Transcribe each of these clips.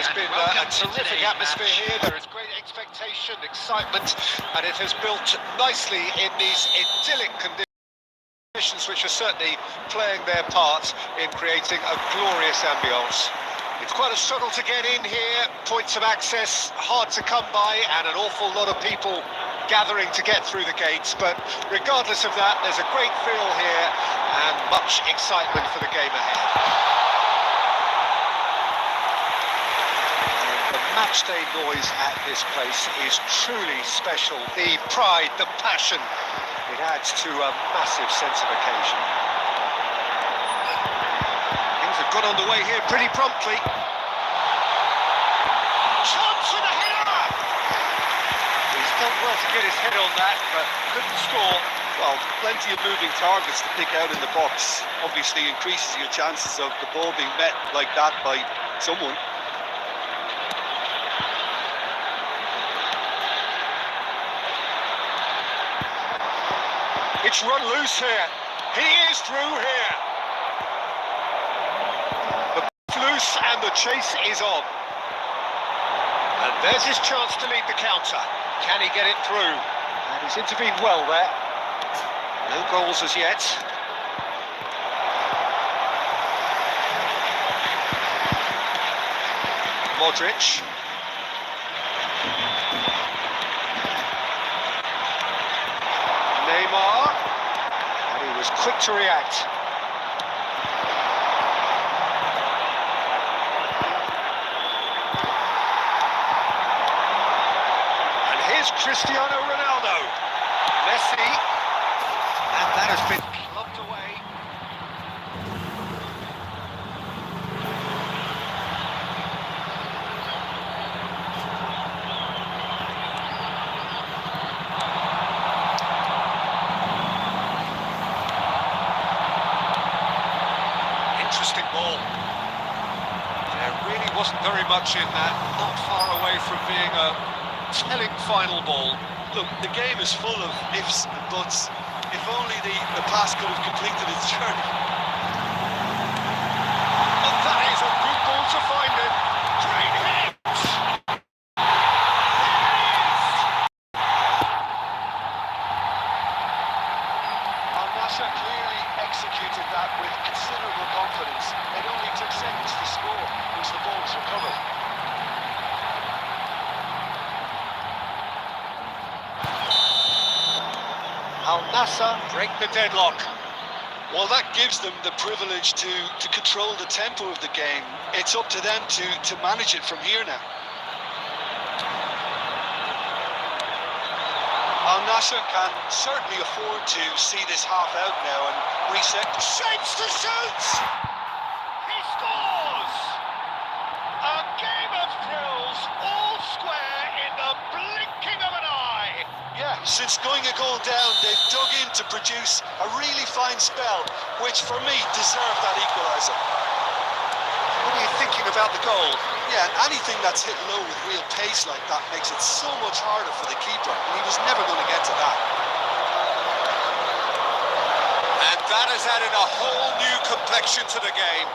has been a terrific atmosphere here. There is great expectation, excitement, and it has built nicely in these idyllic conditions, which are certainly playing their part in creating a glorious ambience. It's quite a struggle to get in here, points of access hard to come by, and an awful lot of people gathering to get through the gates, but regardless of that, there's a great feel here and much excitement for the game ahead. The matchday noise at this place is truly special. The pride, the passion, it adds to a massive sense of occasion. Things have got underway here pretty promptly. Chance for the header! He's done well to get his head on that, but couldn't score. Well, plenty of moving targets to pick out in the box. Obviously increases your chances of the ball being met like that by someone. It's run loose here. He is through here. The loose and the chase is on. And there's his chance to lead the counter. Can he get it through? And he's intervened well there. No goals as yet. Modric. Neymar. And he was quick to react. Cristiano Ronaldo, Messi, and that has been clubbed away. Interesting ball. There really wasn't very much in that, not far away from being a telling final ball. Look, the game is full of ifs and buts. If only the pass could have completed its journey. And that is a good ball to find it. Great hit! Al-Nassr clearly executed that with considerable confidence. It only took seconds to score once the ball was recovered. Al-Nassr break the deadlock. Well, that gives them the privilege to control the tempo of the game. It's up to them to manage it from here now. Al-Nassr can certainly afford to see this half out now and reset. Shapes to shoot! He scores! A game of thrills, all square in the blinking of an eye. Yeah, since going a goal down, they've dug in to produce a really fine spell, which for me deserved that equaliser. What are you thinking about the goal? Yeah, anything that's hit low with real pace like that makes it so much harder for the keeper, and he was never going to get to that. And that has added a whole new complexion to the game.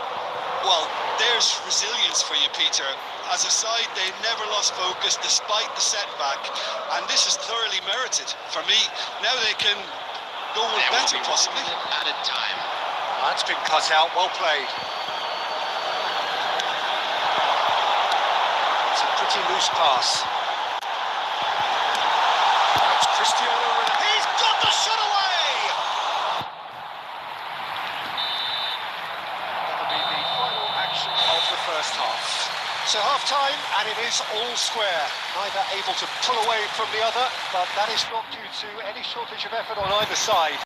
Well, there's resilience for you, Peter. As a side, they never lost focus despite the setback, and this is thoroughly merited. For me, now they can go with better, possibly. Added time. That's been cut out, well played. It's a pretty loose pass. It's Cristiano Ronaldo. He's got the shot away! That'll be the final action of the first half. So half-time, and it is all square. Neither able to pull away from the other, but that is not due to any shortage of effort on either side.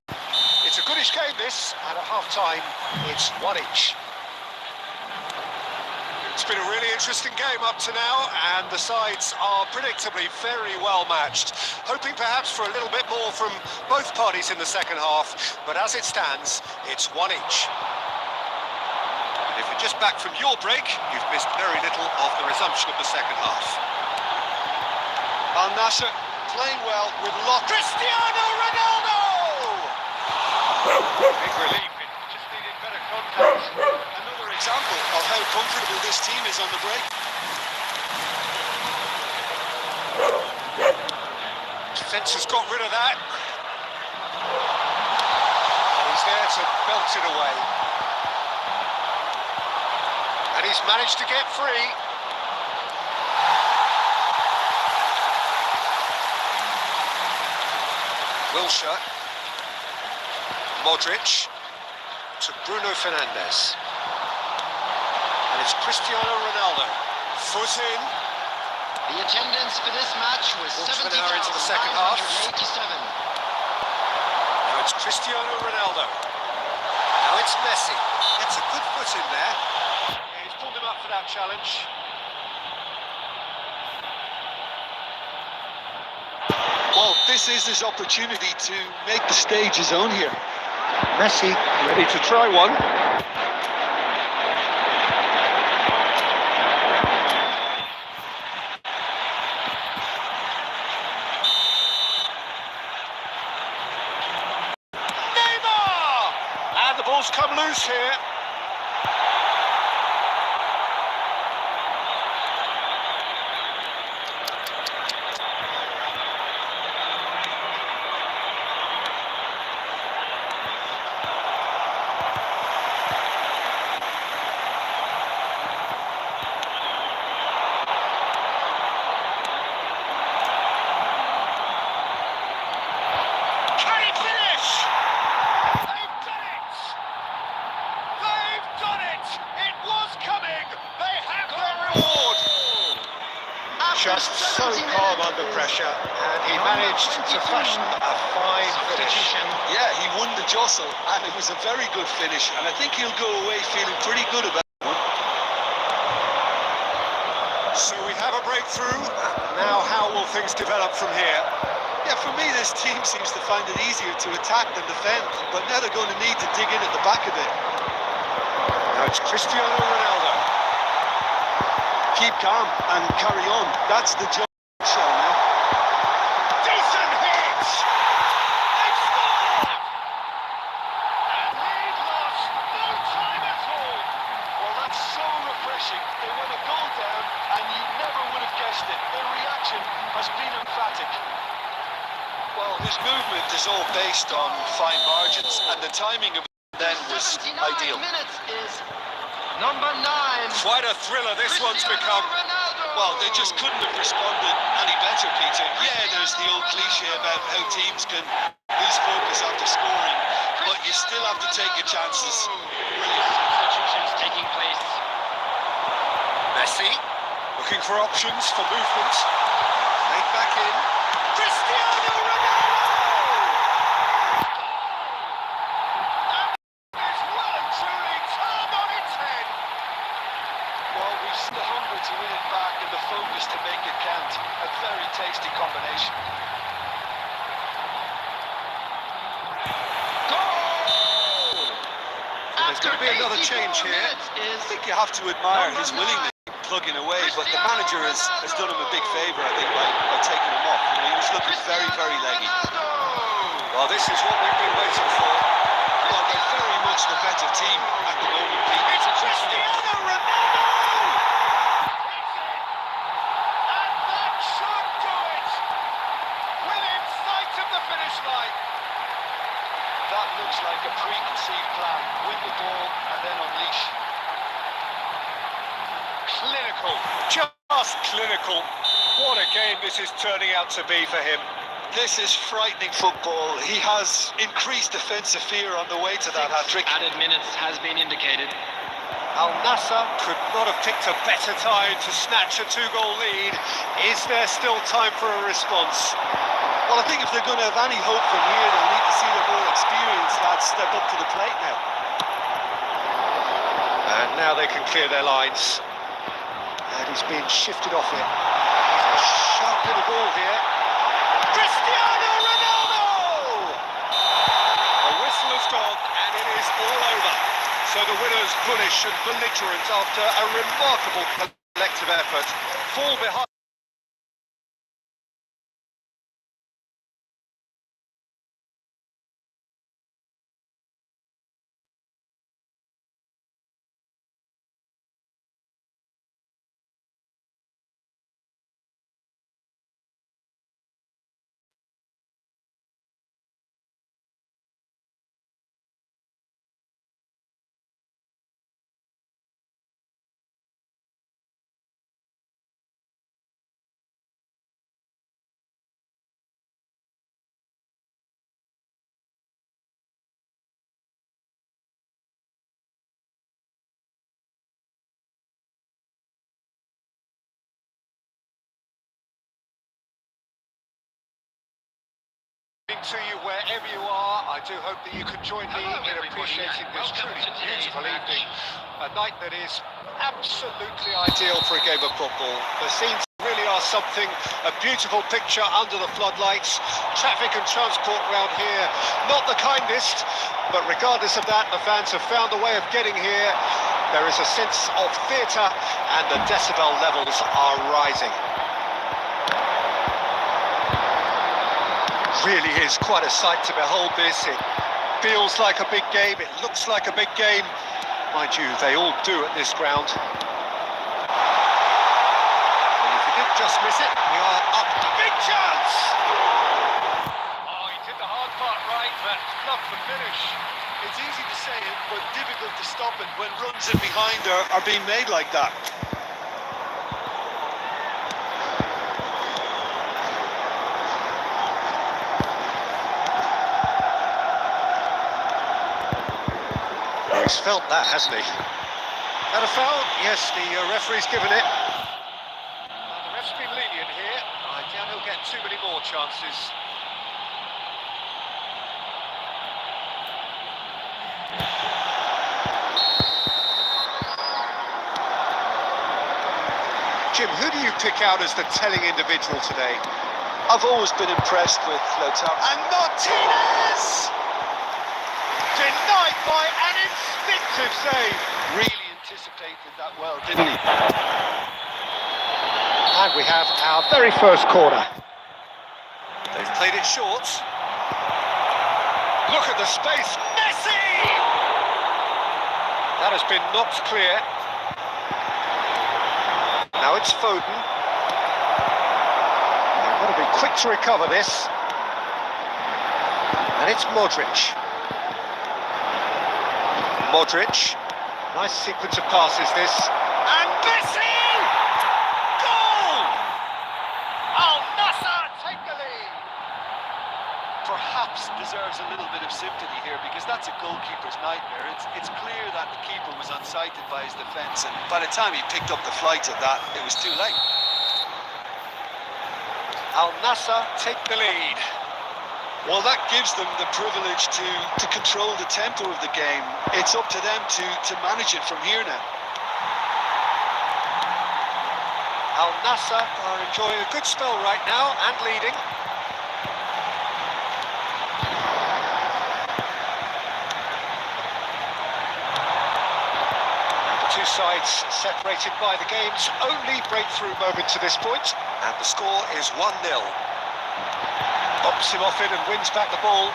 It's a goodish game, this, and at half-time, it's one each. It's been a really interesting game up to now, and the sides are predictably very well matched. Hoping perhaps for a little bit more from both parties in the second half, but as it stands, it's one each. If you're just back from your break, you've missed very little of the resumption of the second half. Al-Nassr playing well with lots. Cristiano Ronaldo! Big relief, it just needed better contact. Another example of how comfortable this team is on the break. defence has got rid of that. And he's there to belt it away. And he's managed to get free. Wilshere. Modric to Bruno Fernandes. And it's Cristiano Ronaldo. Foot in. The attendance for this match was Quarter of an hour into the second half. 70,987. Now it's Cristiano Ronaldo. Now it's Messi. Gets a good foot in there. Yeah, he's pulled him up for that challenge. Well, this is his opportunity to make the stage his own here. Messi ready to try one. And the ball's come loose here. Just so calm under pressure, and he managed to fashion a fine finish. Yeah, he won the jostle, and it was a very good finish, and I think he'll go away feeling pretty good about it. So we have a breakthrough. Now how will things develop from here? Yeah, for me, this team seems to find it easier to attack than defend, but now they're going to need to dig in at the back a bit. Now it's Cristiano Ronaldo. Keep calm and carry on. That's the job show now. Decent hit! They scored! And he'd lost no time at all. Well, that's so refreshing. They went a goal down, and you never would have guessed it. Their reaction has been emphatic. Well, his movement is all based on fine margins, and the timing of it then was ideal. Minutes is number 9. Quite a thriller this one's become. Well, they just couldn't have responded any better, Peter. Yeah, there's the old cliche about how teams can lose focus after scoring, but you still have to take your chances. Brilliant. Substitutions taking place. Messi looking for options for movement. Made back in. Cristiano Ronaldo! That is well and truly turned on its head. Well, we've seen the hunger to win it back and the focus to make it count. A very tasty combination. There's going to be another change here. I think you have to admire his willingness to plugging away, but the manager has done him a big favour, I think, by taking him off. You know, he was looking very, very leggy. Well, this is what we've been waiting for. Well, they're very much the better team at the moment, Pete. It's Cristiano Ronaldo! And that should do it! Within sight of the finish line. That looks like a preconceived plan. Win the ball and then unleash. Clinical, just clinical. What a game this is turning out to be for him. This is frightening football. He has increased defensive fear on the way to that hat-trick. Added minutes has been indicated. Al Nassr could not have picked a better time to snatch a 2-goal lead. Is there still time for a response? Well, I think if they're going to have any hope from here, they'll need to see the more experienced lads step up to the plate now. And now they can clear their lines. And he's being shifted off it. He's a sharp little ball here. Cristiano Ronaldo! The whistle has gone and it is all over. So the winners, bullish and belligerent after a remarkable collective effort, fall behind. to you wherever you are. I do hope that you can join me Hello, in everybody, appreciating and this welcome truly to today's beautiful match. evening. A night that is absolutely ideal for a game of football. The scenes really are something, a beautiful picture under the floodlights. Traffic and transport around here, not the kindest, but regardless of that, the fans have found a way of getting here. There is a sense of theatre and the decibel levels are rising. Really is quite a sight to behold this. It feels like a big game, it looks like a big game. Mind you, they all do at this ground. And if he did just miss it, we are up. A big chance! Oh, he did the hard part right, but fluffed the finish. It's easy to say it, but difficult to stop it when runs in behind are being made like that. He's felt that, hasn't he? That a foul? Yes, the referee's given it. The ref's been lenient here. I doubt he'll get too many more chances. Jim, who do you pick out as the telling individual today? I've always been impressed with Lautaro. And Martinez! Denied by an instinctive save. Really anticipated that well, didn't he? And we have our very first corner. They've played it short. Look at the space. Messi! That has been knocked clear. Now it's Foden. They've got to be quick to recover this. And it's Modric. Modric. Nice sequence of passes this. And Messi! Goal! Al Nassr take the lead. Perhaps deserves a little bit of sympathy here because that's a goalkeeper's nightmare. It's clear that the keeper was unsighted by his defence, and by the time he picked up the flight of that, it was too late. Al Nassr take the lead. Well, that gives them the privilege to control the tempo of the game. It's up to them to manage it from here now. Al Nassr are enjoying a good spell right now and leading. And the two sides separated by the game's only breakthrough moment to this point. And the score is 1-0. Bumps him off it and wins back the ball.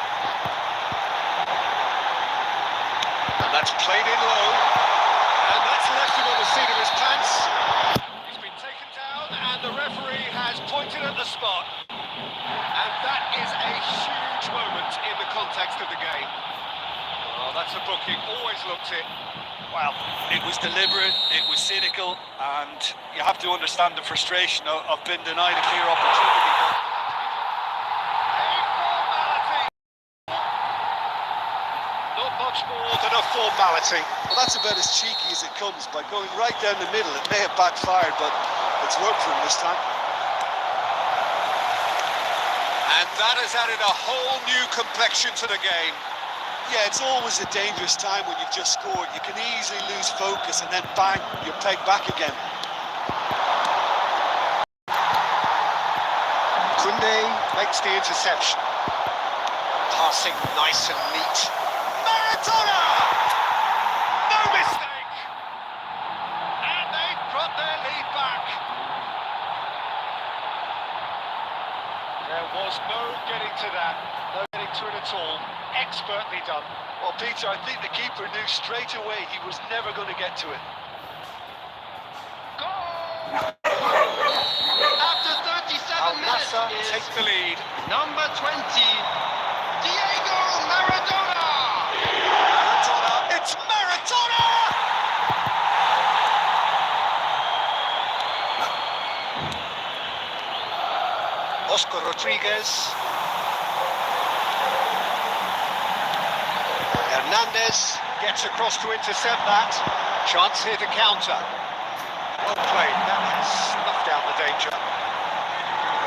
And that's played in low. And that's left him on the seat of his pants. He's been taken down and the referee has pointed at the spot. And that is a huge moment in the context of the game. Oh, that's a booking, always looked it. Well, it was deliberate, it was cynical, and you have to understand the frustration of being denied a clear opportunity. Much more than a formality. Well, that's about as cheeky as it comes. By going right down the middle, it may have backfired, but it's worked for him this time. And that has added a whole new complexion to the game. Yeah, it's always a dangerous time when you've just scored. You can easily lose focus and then bang, you're pegged back again. Kunde makes the interception. Passing nice and neat. Maradona! No mistake! And they've got their lead back. There was no getting to that. No getting to it at all. Expertly done. Well, Peter, I think the keeper knew straight away he was never going to get to it. Goal! After 37 Al minutes Nassr is take the lead. number 20, Diego Maradona. Maradona, it's Maradona! Oscar Rodriguez. Hernandez gets across to intercept that. Chance here to counter. Well played, that has snuffed out the danger.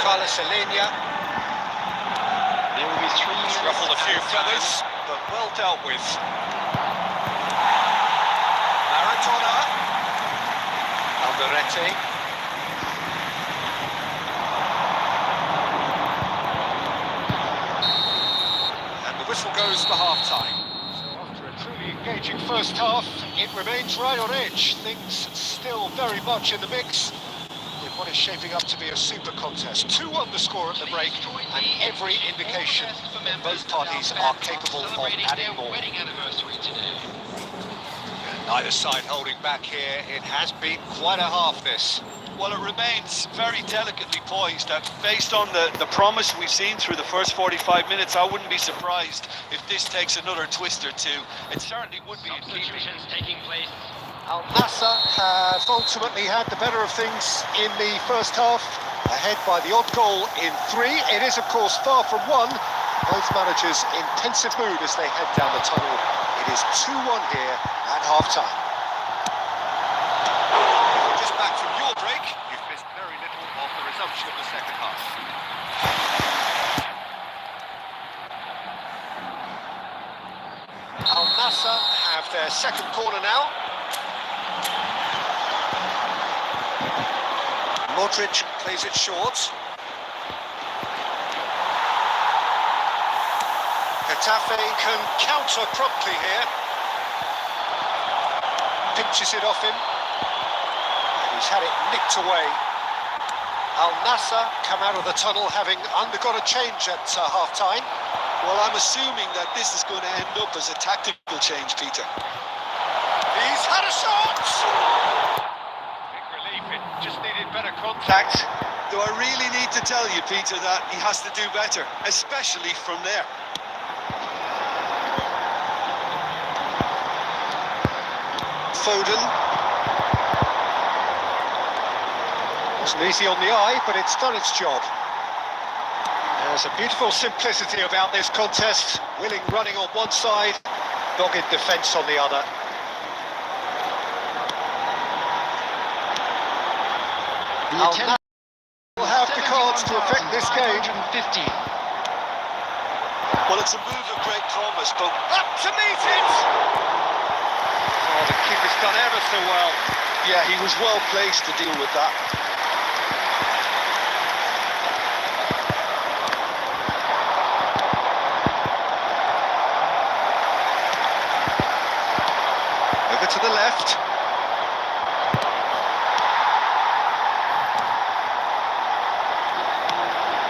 Carlos Alenia. There will be 3 minutes. Ruffled a few and feathers, but well dealt with. Maradona. Alderete. And the whistle goes for half-time. So after a truly engaging first half, it remains right on edge. Things still very much in the mix, with what is shaping up to be a super contest. 2-1 the score at the break, and every indication that both parties are capable of adding more. Neither side holding back here. It has been quite a half, this. Well, it remains very delicately poised, and based on the promise we've seen through the first 45 minutes, I wouldn't be surprised if this takes another twist or two. It certainly would be in keeping. taking place. Al Nassr has ultimately had the better of things in the first half, ahead by the odd goal in 3. It is, of course, far from 1. Both managers in pensive mood as they head down the tunnel. It is 2-1 here at half-time. If you're just back from your break, you've missed very little of the resumption of the second half. Al Nassr have their second corner now. Modric plays it short. Getafe can counter promptly here. Pinches it off him. And he's had it nicked away. Al Nassr come out of the tunnel having undergone a change at half-time. Well, I'm assuming that this is going to end up as a tactical change, Peter. He's had a shot! Big relief, it just needed better contact. Do I really need to tell you, Peter, that he has to do better, especially from there? Foden. Wasn't easy on the eye, but it's done its job. There's a beautiful simplicity about this contest. Willing running on one side, dogged defence on the other. Al Nassr will have the cards to affect this game. 150. Well, it's a move of great promise, but Up to meet it! Oh, the keeper's done ever so well. yeah, he was well placed to deal with that. Over to the left.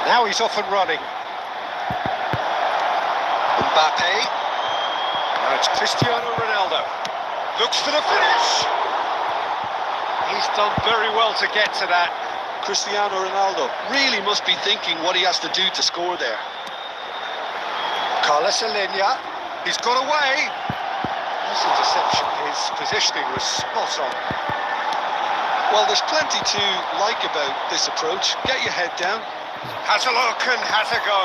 Now he's off and running. Mbappe. Now it's Cristiano Ronaldo. Looks for the finish. He's done very well to get to that. Cristiano Ronaldo really must be thinking what he has to do to score there. Carlos Alenia. He's got away. Nice interception. His positioning was spot on. Well, there's plenty to like about this approach. Get your head down. Has a look and has a go.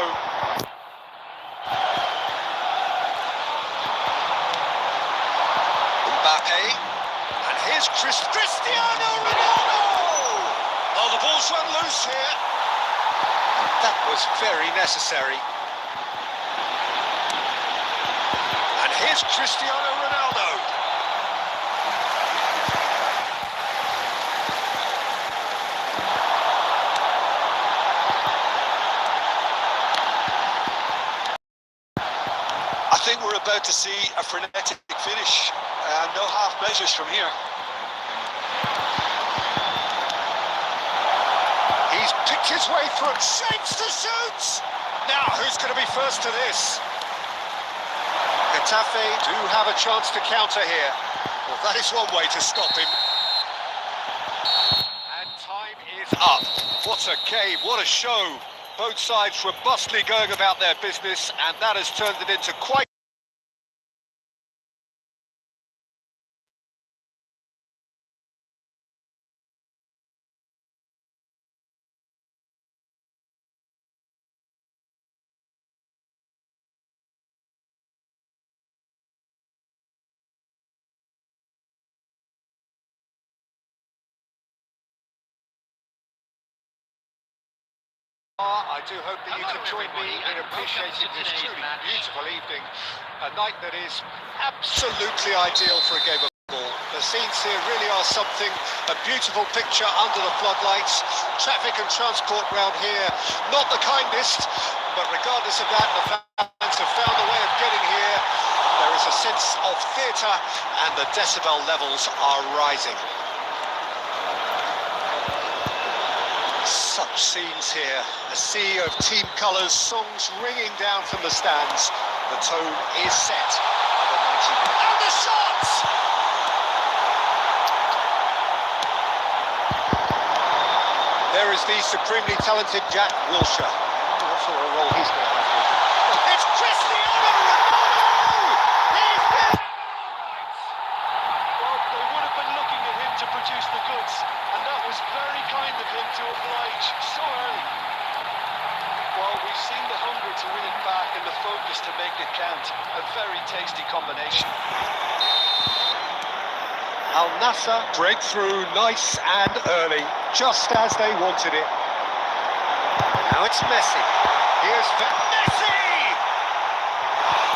Mbappe. And here's Cristiano Ronaldo! Oh, the ball's run loose here. And that was very necessary. And here's Cristiano Ronaldo. I think we're about to see a frenetic finish. No half measures from here. He's picked his way through it, shapes to shoot! Now, who's going to be first to this? Getafe do have a chance to counter here. Well, that is one way to stop him. And time is up. What a game, what a show. Both sides robustly going about their business, and that has turned it into quite I do hope that you can join me in appreciating this truly beautiful evening. A night that is absolutely ideal for a game of football. The scenes here really are something, a beautiful picture under the floodlights. Traffic and transport round here, not the kindest, but regardless of that, the fans have found a way of getting here. There is a sense of theatre and the decibel levels are rising. Such scenes here, a sea of team colours, songs ringing down from the stands. The tone is set for the 90 minutes. And the shots! There is the supremely talented Jack Wilshere. What sort of role he's going to have here? It's Cristiano Ronaldo! He's there! Well, they would have been looking at him to produce the goods, and that was very kind of him to oblige so early. Well, we've seen the hunger to win it back and the focus to make it count. A very tasty combination. Al Nassr breakthrough, nice and early, just as they wanted it. Now it's Messi. Here's Messi!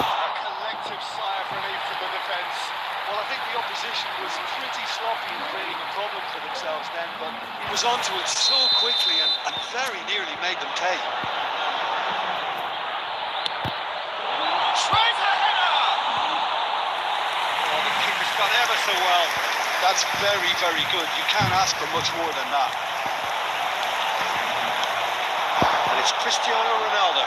A collective sigh of relief from the defence. Well, I think the opposition was pretty sloppy in creating a problem for themselves then, but he was onto it so quickly and very nearly made them pay. Tries a header! Oh, the keeper's done ever so well. That's very, very good. You can't ask for much more than that. And it's Cristiano Ronaldo.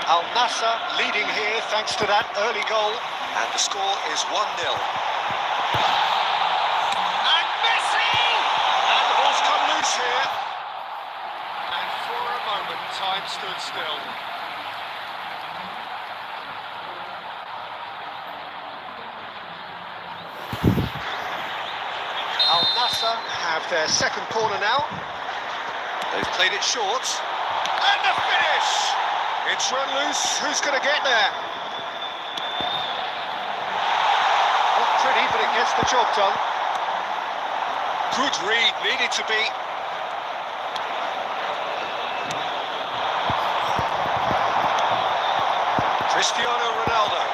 Al Nassr leading here thanks to that early goal. And the score is 1-0. And Messi! And the ball's come loose here. And for a moment, time stood still. Al Nassr have their second corner now. They've played it short. And the finish! It's run loose. Who's going to get there? Not pretty, but it gets the job done. Good read, needed to be. Cristiano Ronaldo.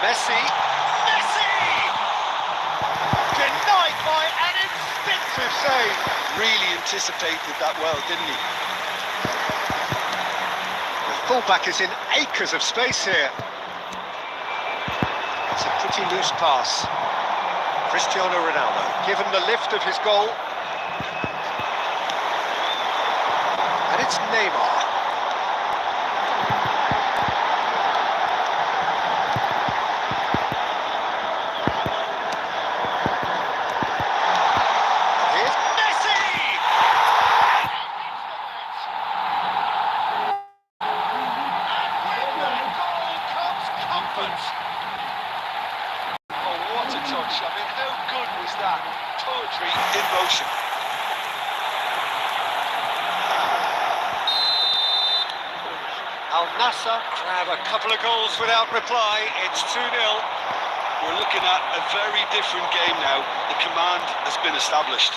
Messi. Messi! Denied by an instinctive save. Really anticipated that well, didn't he? The fullback is in acres of space here. It's a pretty loose pass. Cristiano Ronaldo, given the lift of his goal. And it's Neymar. Here's Messi! And with the goal comes comfort. Oh, what a touch. I mean, how good was that? Poetry in motion. Al Nassr grab a couple of goals without reply. It's 2-0. We're looking at a very different game now. The command has been established.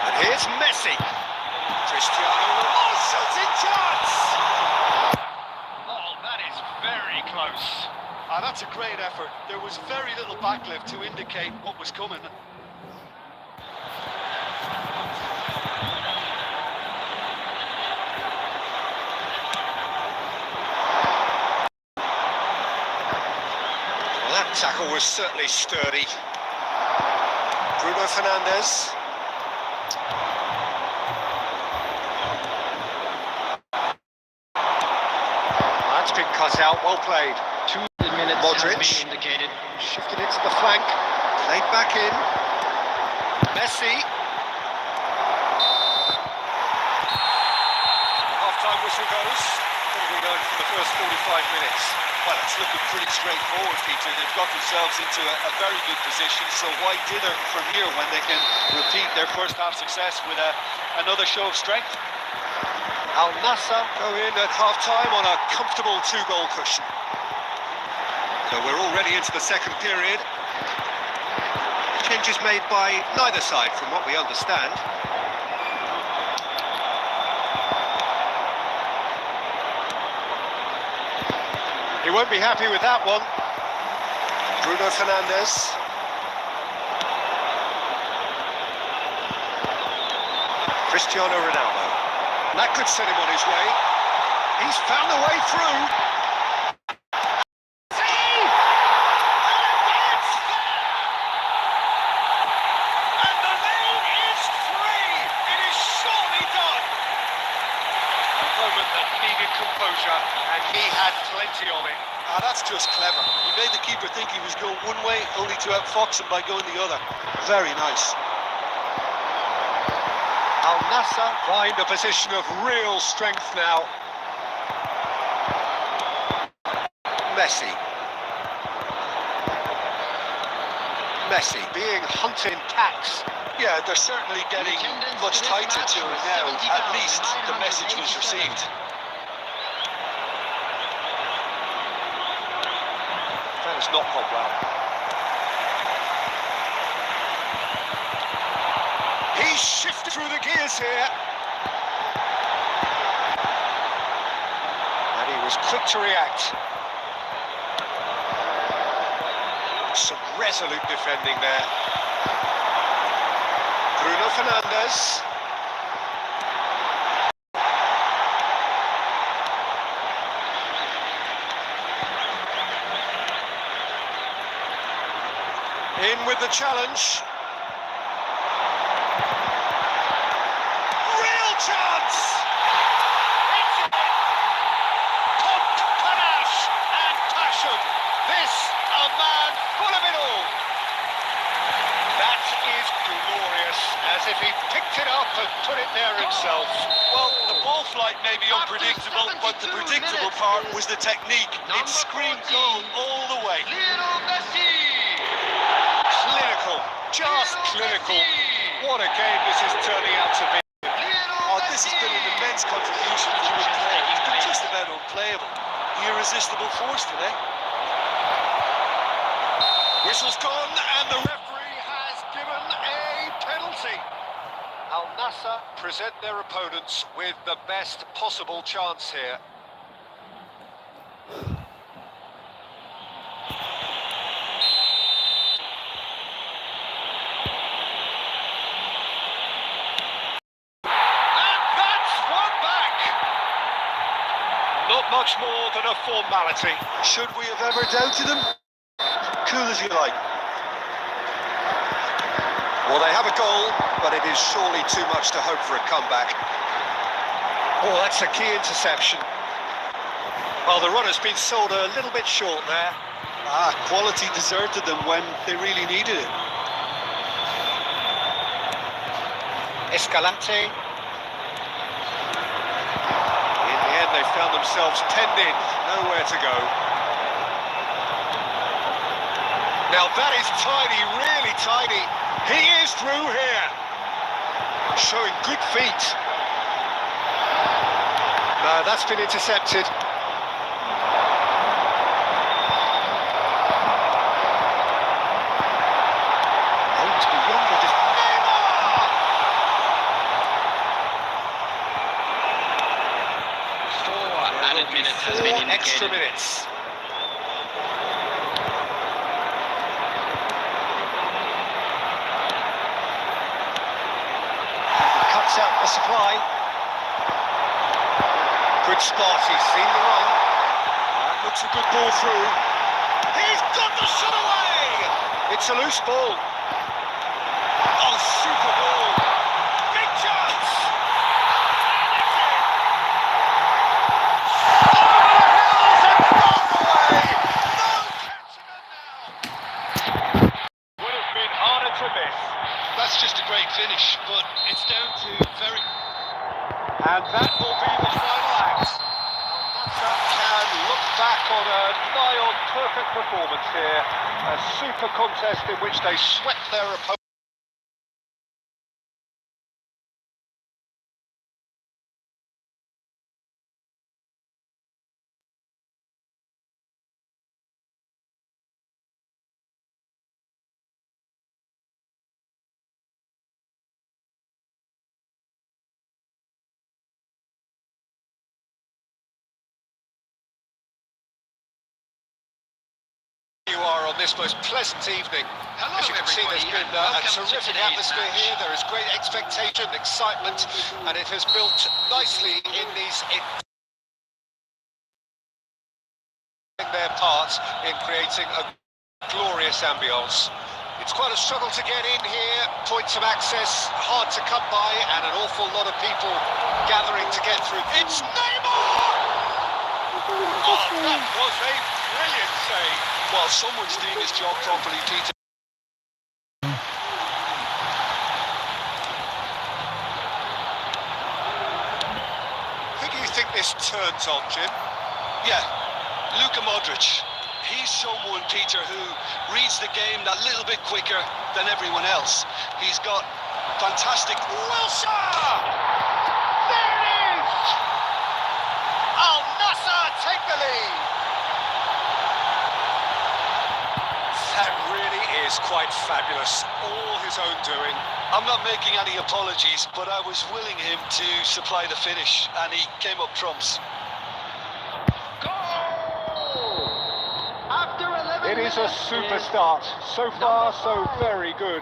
And here's Messi. Cristiano Ronaldo, shooting chance! Oh, that is very close. Ah, that's a great effort. There was very little backlift to indicate what was coming. Well, that tackle was certainly sturdy. Bruno Fernandes. That's been cut out, well played. 2 minutes Modric. has been indicated. Shifted it to the flank, played back in. Messi. Half-time whistle goes. What have we learned from the first 45 minutes? Well, it's looking pretty straightforward, Peter. They've got themselves into a very good position, so why dither from here when they can repeat their first half success with another show of strength? Al Nassr go in at half-time on a comfortable 2-goal cushion. So we're already into the second period. Changes made by neither side, from what we understand. He won't be happy with that one. Bruno Fernandes. Cristiano Ronaldo. That could set him on his way. He's found a way through. Save! And it's there! And the lead is 3. It is surely done. A moment that needed composure, and he had plenty of it. That's just clever. He made the keeper think he was going one way, only to outfox him by going the other. Very nice. Al Nassr find a position of real strength now. Messi. Messi being hunted in packs. Yeah, they're certainly getting much tighter to it now. At least the message was received. That has not gone well. He's shifted through the gears here. And he was quick to react. Some resolute defending there. Bruno Fernandes. In with the challenge. Real chance! It's in! Pomp, panache and passion. This, a man full of it all. That is glorious, as if he picked it up and put it there himself. Well, the ball flight may be unpredictable, but the predictable part was the technique. It screamed goal all the way. Clinical, just clinical. What a game this is turning out to be. Oh, this has been an immense contribution to the play. It's been just about unplayable. The irresistible force today. Whistle's gone and the referee has given a penalty. Al Nassr present their opponents with the best possible chance here. Not much more than a formality. Should we have ever doubted him? Cool as you like. Well, they have a goal, but it is surely too much to hope for a comeback. Oh, that's a key interception. Well, the run has been sold a little bit short there. Quality deserted them when they really needed it. Escalante. In the end, they found themselves penned in, nowhere to go. Now that is tiny, really tiny. He is through here. Showing good feet. No, that's been intercepted. Aims beyond the Neymar! 4 added minutes has been indicated. Extra minutes. Cuts out the supply. Good spot, he's seen the run. That looks a good ball through. He's got the shot away! It's a loose ball. Oh, super ball. Big chance! Would have been harder to miss. That's just a great finish, but it's down to very... And that will be the final act. Al Nassr can look back on a nigh-on perfect performance here. A super contest in which they swept their opponent. this most pleasant evening. Hello, As you can see, there's everybody, been and a welcome to terrific today's atmosphere match. here. There is great expectation, excitement, and it has built nicely in their parts in creating a glorious ambience. It's quite a struggle to get in here, points of access hard to come by, and an awful lot of people gathering to get through. It's Neymar! Oh, that was a brilliant save. Well, someone's doing his job properly, Peter. Who do you think this turns on, Jim? Yeah, Luka Modric. He's someone, Peter, who reads the game that little bit quicker than everyone else. He's got fantastic... Wilshere! There it is! Al Nassr take the lead! That really is quite fabulous. All his own doing. I'm not making any apologies, but I was willing him to supply the finish, and he came up trumps. It is a super start. So far, so very good.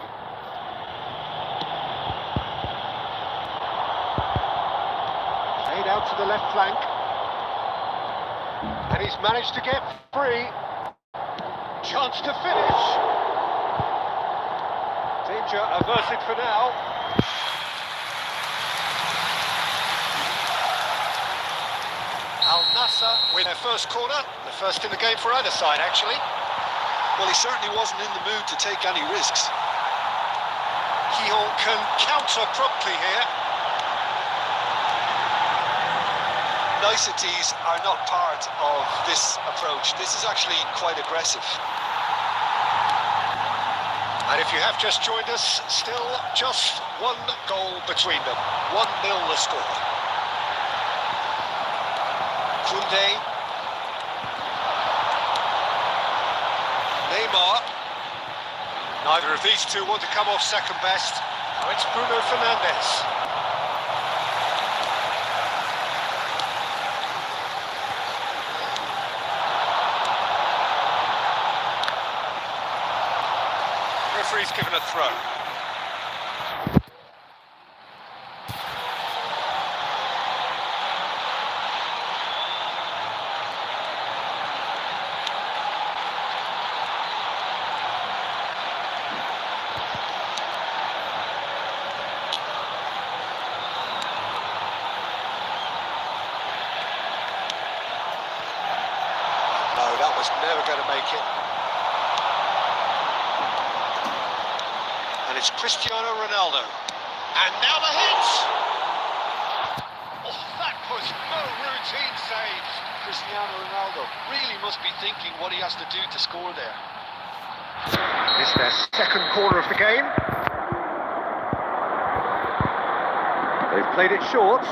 Played out to the left flank. And he's managed to get free. Chance to finish. Danger averted for now. Al Nassr with their first corner. The first in the game for either side, actually. Well, he certainly wasn't in the mood to take any risks. Keon can counter promptly here. Niceties are not part of this approach. This is actually quite aggressive. And if you have just joined us, still just one goal between them. 1-0 the score. Koundé. Neymar. Neither of these two want to come off second best. Now it's Bruno Fernandes. Referee's given a throw. No, that was never going to make it. And it's Cristiano Ronaldo. And now the hit! Oh, that was no routine save. Cristiano Ronaldo really must be thinking what he has to do to score there. It's their second corner of the game. They've played it short.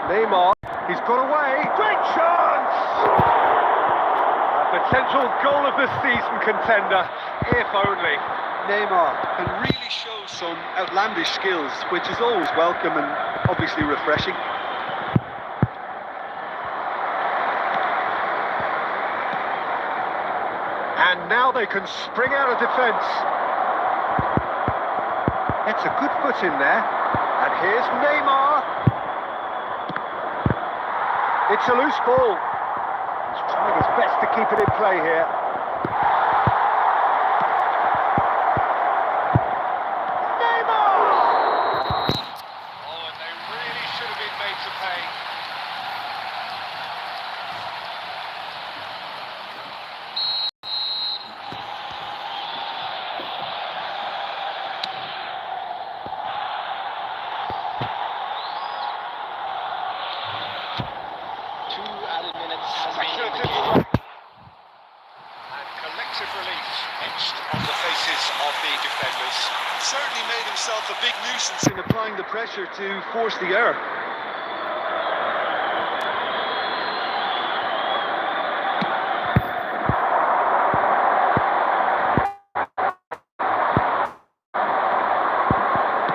Neymar, he's got away. Great chance! A potential goal of the season contender, if only. Neymar can really show some outlandish skills, which is always welcome and obviously refreshing. And now they can spring out of defence. It's a good foot in there. And here's Neymar. It's a loose ball. He's trying his best to keep it in play here. Relief etched on the faces of the defenders. Certainly made himself a big nuisance in applying the pressure to force the error.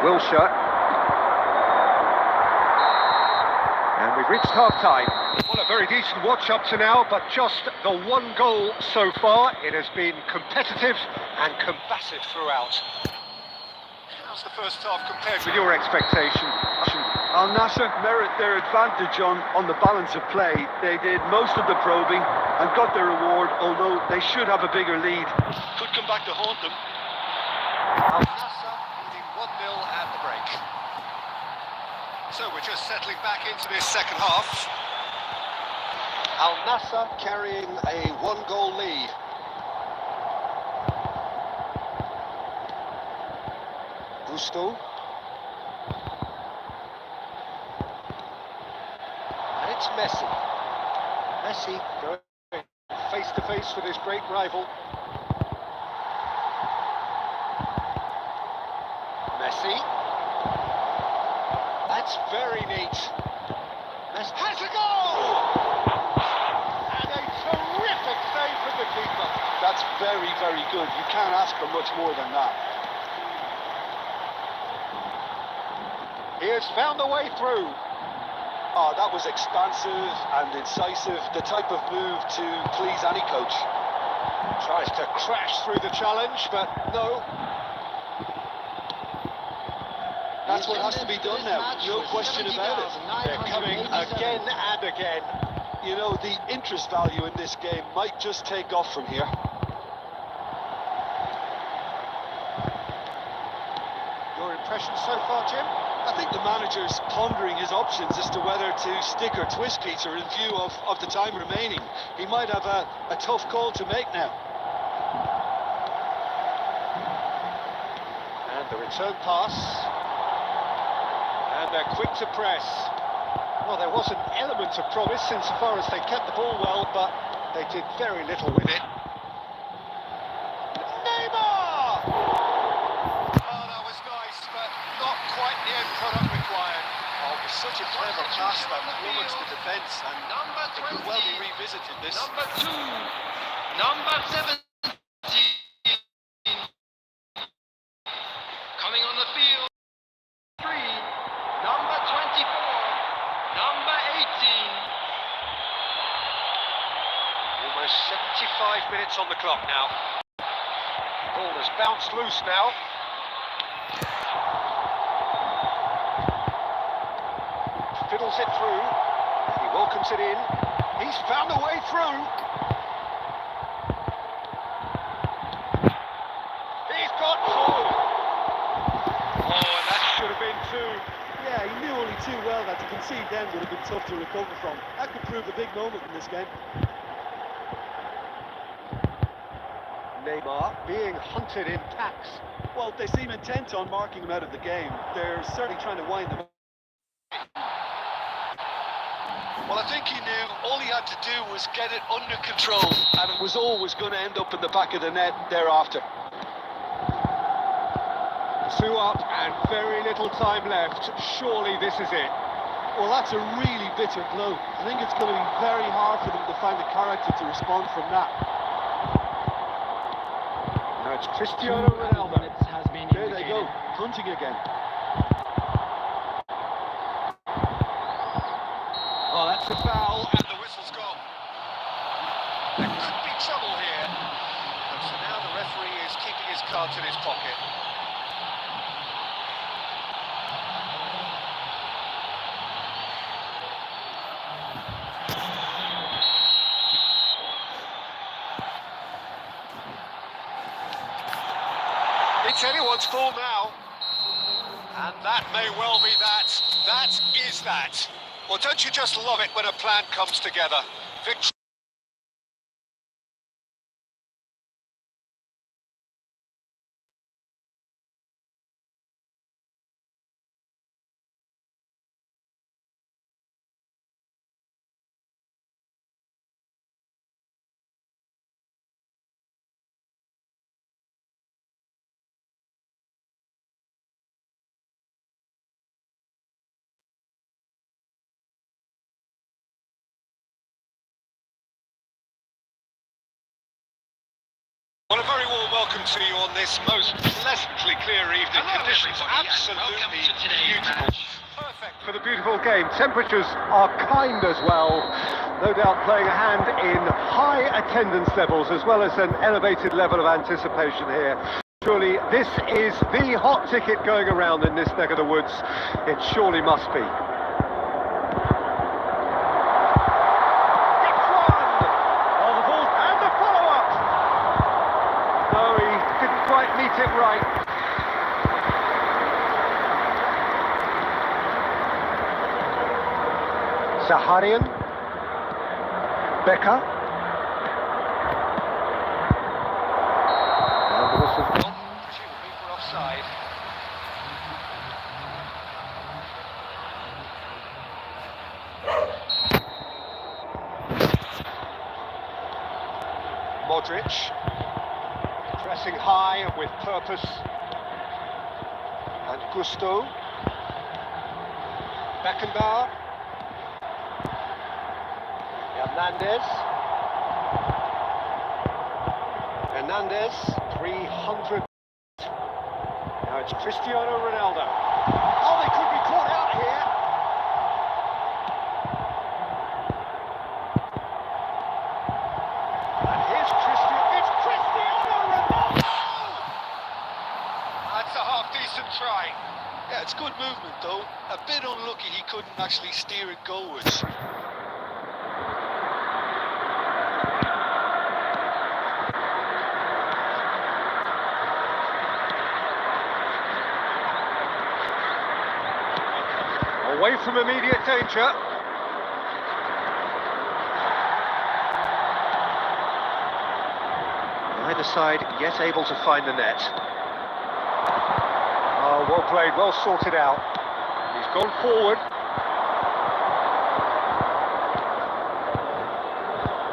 Wilshere. And we We've reached half-time. Well, a very decent watch up to now, but just the one goal so far. It has been competitive and combative throughout. How's the first half compared with your expectation? Al Nassr merit their advantage on the balance of play. They did most of the probing and got their reward, although they should have a bigger lead. Could come back to haunt them. Al Nassr leading 1-0 at the break. So we're just settling back into this second half. Al Nassr carrying a one-goal lead. Gusto. And it's Messi. Messi going face-to-face with his great rival. Messi. That's very neat. Messi has a goal! And a terrific save from the keeper. That's very, very good. You can't ask for much more than that. He has found the way through. Oh, that was expansive and incisive, the type of move to please any coach. Tries to crash through the challenge, but no. That's what has to be done now, no question about it. They're coming again and again. You know, the interest value in this game might just take off from here. Your impressions so far, Jim? I think the manager's pondering his options as to whether to stick or twist Peter in view of the time remaining. He might have a tough call to make now. And the return pass. And they're quick to press. Well, there was an element of promise insofar as they kept the ball well, but they did very little with it. Neymar! Oh, that was nice, but not quite the end product required. Oh, it was such a clever pass that plummets the defence, and it could well be revisited this. Number 2, number 17, coming on the field. 3, number 24, number 18. Almost 75 minutes on the clock now. Ball has bounced loose now. Fiddles it through. He welcomes it in. He's found a way through. He's got 4. Oh, and that should have been 2. Yeah, he knew only too well that to concede then would have been tough to recover from. That could prove a big moment in this game. Neymar being hunted in packs. Well, they seem intent on marking him out of the game. They're certainly trying to wind him up. Well, I think he knew all he had to do was get it under control. And it was always going to end up in the back of the net thereafter. 2 up and very little time left. Surely this is it. Well, that's a really bitter blow. I think it's going to be very hard for them to find the character to respond from that. Now it's Cristiano Ronaldo. There they go, hunting again. Oh, that's a foul, and the whistle's gone. There could be trouble here. And so now the referee is keeping his cards in his pocket. It's anyone's ball now. And that may well be that. That is that. Well, don't you just love it when a plan comes together? Victory. Well, a very warm welcome to you on this most pleasantly clear evening. Hello, Conditions everybody, and absolutely welcome to today's beautiful. match. Perfect for the beautiful game. Temperatures are kind as well, no doubt playing a hand in high attendance levels as well as an elevated level of anticipation here. Surely this is the hot ticket going around in this neck of the woods. It surely must be. It's one! Oh, the ball and the follow-up! No, he didn't quite meet it right. Zaharian, Becker, and the whistle. Presumably for offside. Modric, pressing high and with purpose, and Gusto, Beckenbauer. Hernandez, 300. Now it's Cristiano Ronaldo. Oh, they could be caught out here. And here's It's Cristiano Ronaldo! That's a half-decent try. Yeah, it's good movement though. A bit unlucky he couldn't actually steer it goalwards. Away from immediate danger. Neither side yet able to find the net. Oh, well played, well sorted out. He's gone forward.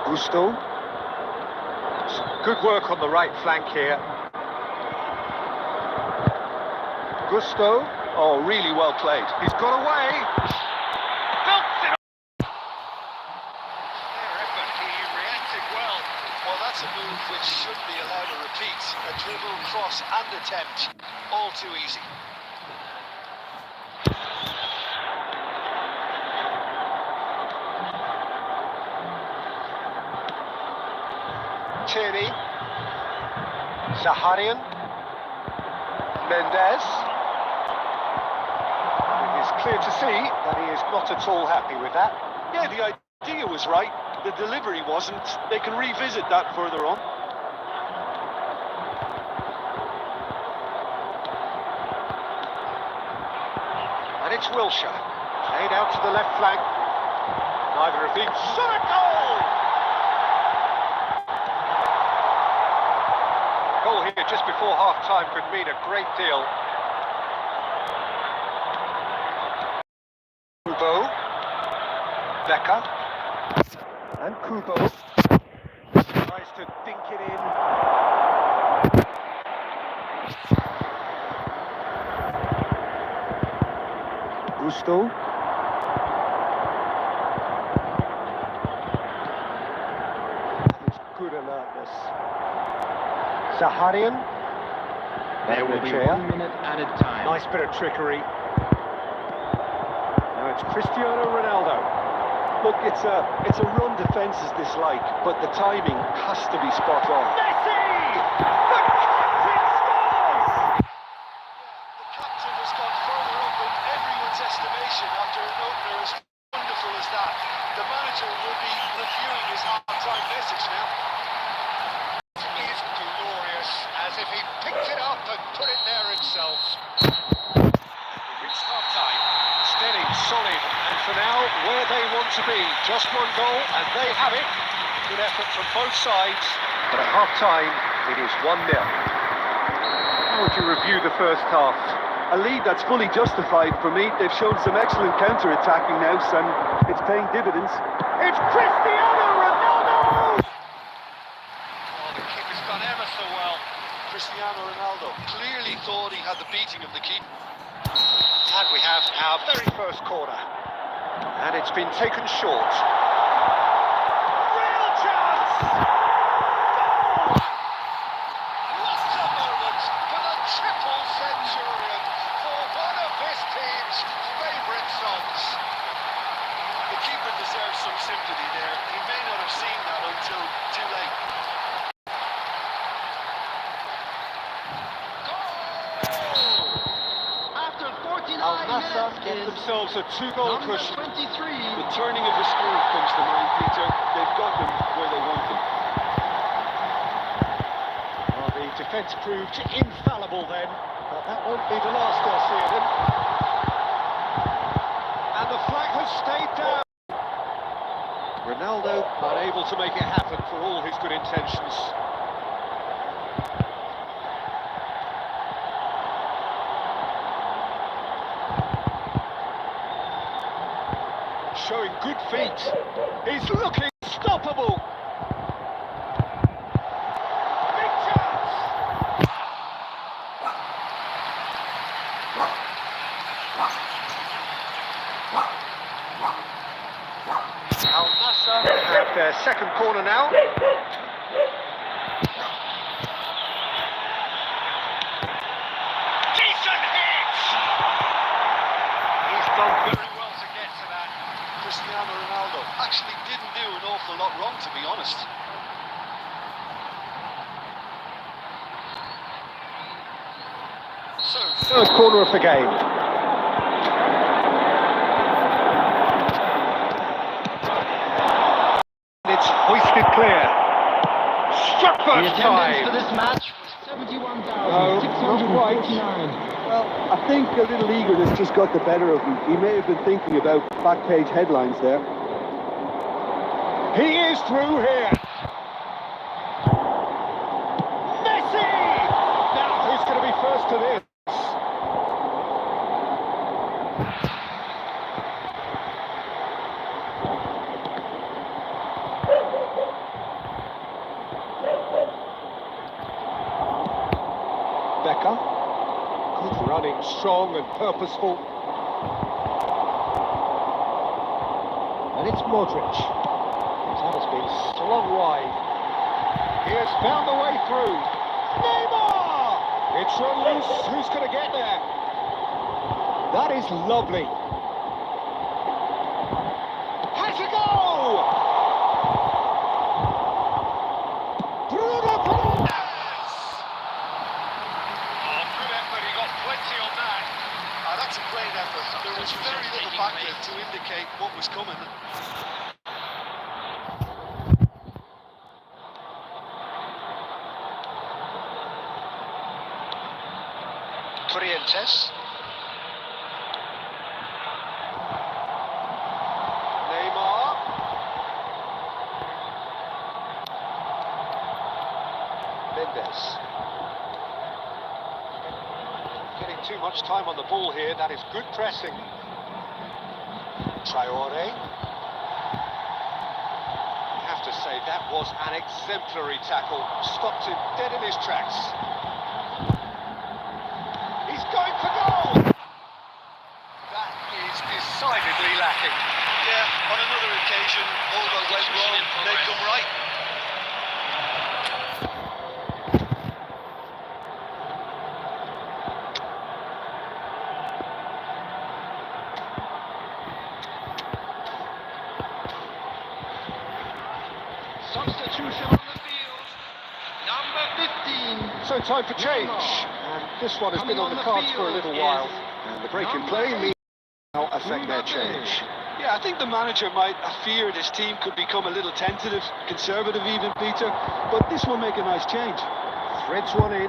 Gusto. Some good work on the right flank here. Gusto. Oh, really well played. He's got away. Belts it. Their effort, he reacted well. Well, that's a move which shouldn't be allowed to repeat. A dribble, cross and attempt. All too easy. Tierney, Zaharian, Mendes. It is clear to see that he is not at all happy with that. Yeah, the idea was right. The delivery wasn't. They can revisit that further on. And it's Wilshere, played out to the left flank. Neither of these. Shot a goal! Goal here just before half-time could mean a great deal. Kubo, Becker, and Kubo tries to dink it in. Gusto. It's good alertness. Zaharian. There will be 1 minute added time. Nice bit of trickery. Now it's Cristiano Ronaldo. Look, it's a run defence is dislike, but the timing has to be spot on. Messi! The captain scores! The captain has gone further up in everyone's estimation after an opener as wonderful as that. The manager will be reviewing his half-time message now. It is glorious, as if he picked it up and put it there himself. We reached half-time. Steady, solid, and for now, where they want to be. Just one goal, and they have it. Good effort from both sides, but at half-time, it is 1-0. How would you review the first half? A lead that's fully justified for me. They've shown some excellent counter-attacking now, and it's paying dividends. It's Cristiano Ronaldo! Oh, the keeper's done ever so well. Cristiano Ronaldo clearly thought he had the beating of the keeper. And we have our very first corner. And it's been taken short. Real chance! Goal! Lots of moments for the triple centurion for one of this team's favourite songs. Nassr get themselves a two-goal cushion. 23. The turning of the screw comes to mind, Peter. They've got them where they want them. Well, the defence proved infallible then, but that won't be the last they'll see of him. And the flag has stayed down. Ronaldo unable to make it happen for all his good intentions. Showing good feet. He's looking stoppable. Big chance. Al Nassr have their second corner now. Decent hit! He's done very well to get to that. Cristiano Ronaldo actually didn't do an awful lot wrong, to be honest. Third corner of the game. It's hoisted clear. Struck The first attendance time. for this match was 71,649. Well, I think a little eagerness just got the better of him. He may have been thinking about back page headlines there. He is through here. Messi! Now, who's going to be first to this? Becker. Good running, strong and purposeful. And it's Modric. That has been slung wide. He has found the way through. Neymar! It's run loose. Who's going to get there? That is lovely. Has a go! Bruno Fernandes! Oh, good effort, he got plenty on that. That's a great effort. There was very little back there to indicate what was coming. Corrientes. Neymar. Mendes. Getting too much time on the ball here. That is good pressing. Traore. You have to say that was an exemplary tackle. Stopped him dead in his tracks. He's going for goal! That is decidedly lacking. Yeah, on another occasion, all that went wrong, they come right. Substitution on the field. Number 15. So time for change. And this one has been on the cards for a little while. And the break in play may now affect their change. Yeah, I think the manager might have feared his team could become a little tentative, conservative even, Peter. But this will make a nice change. Threads one in.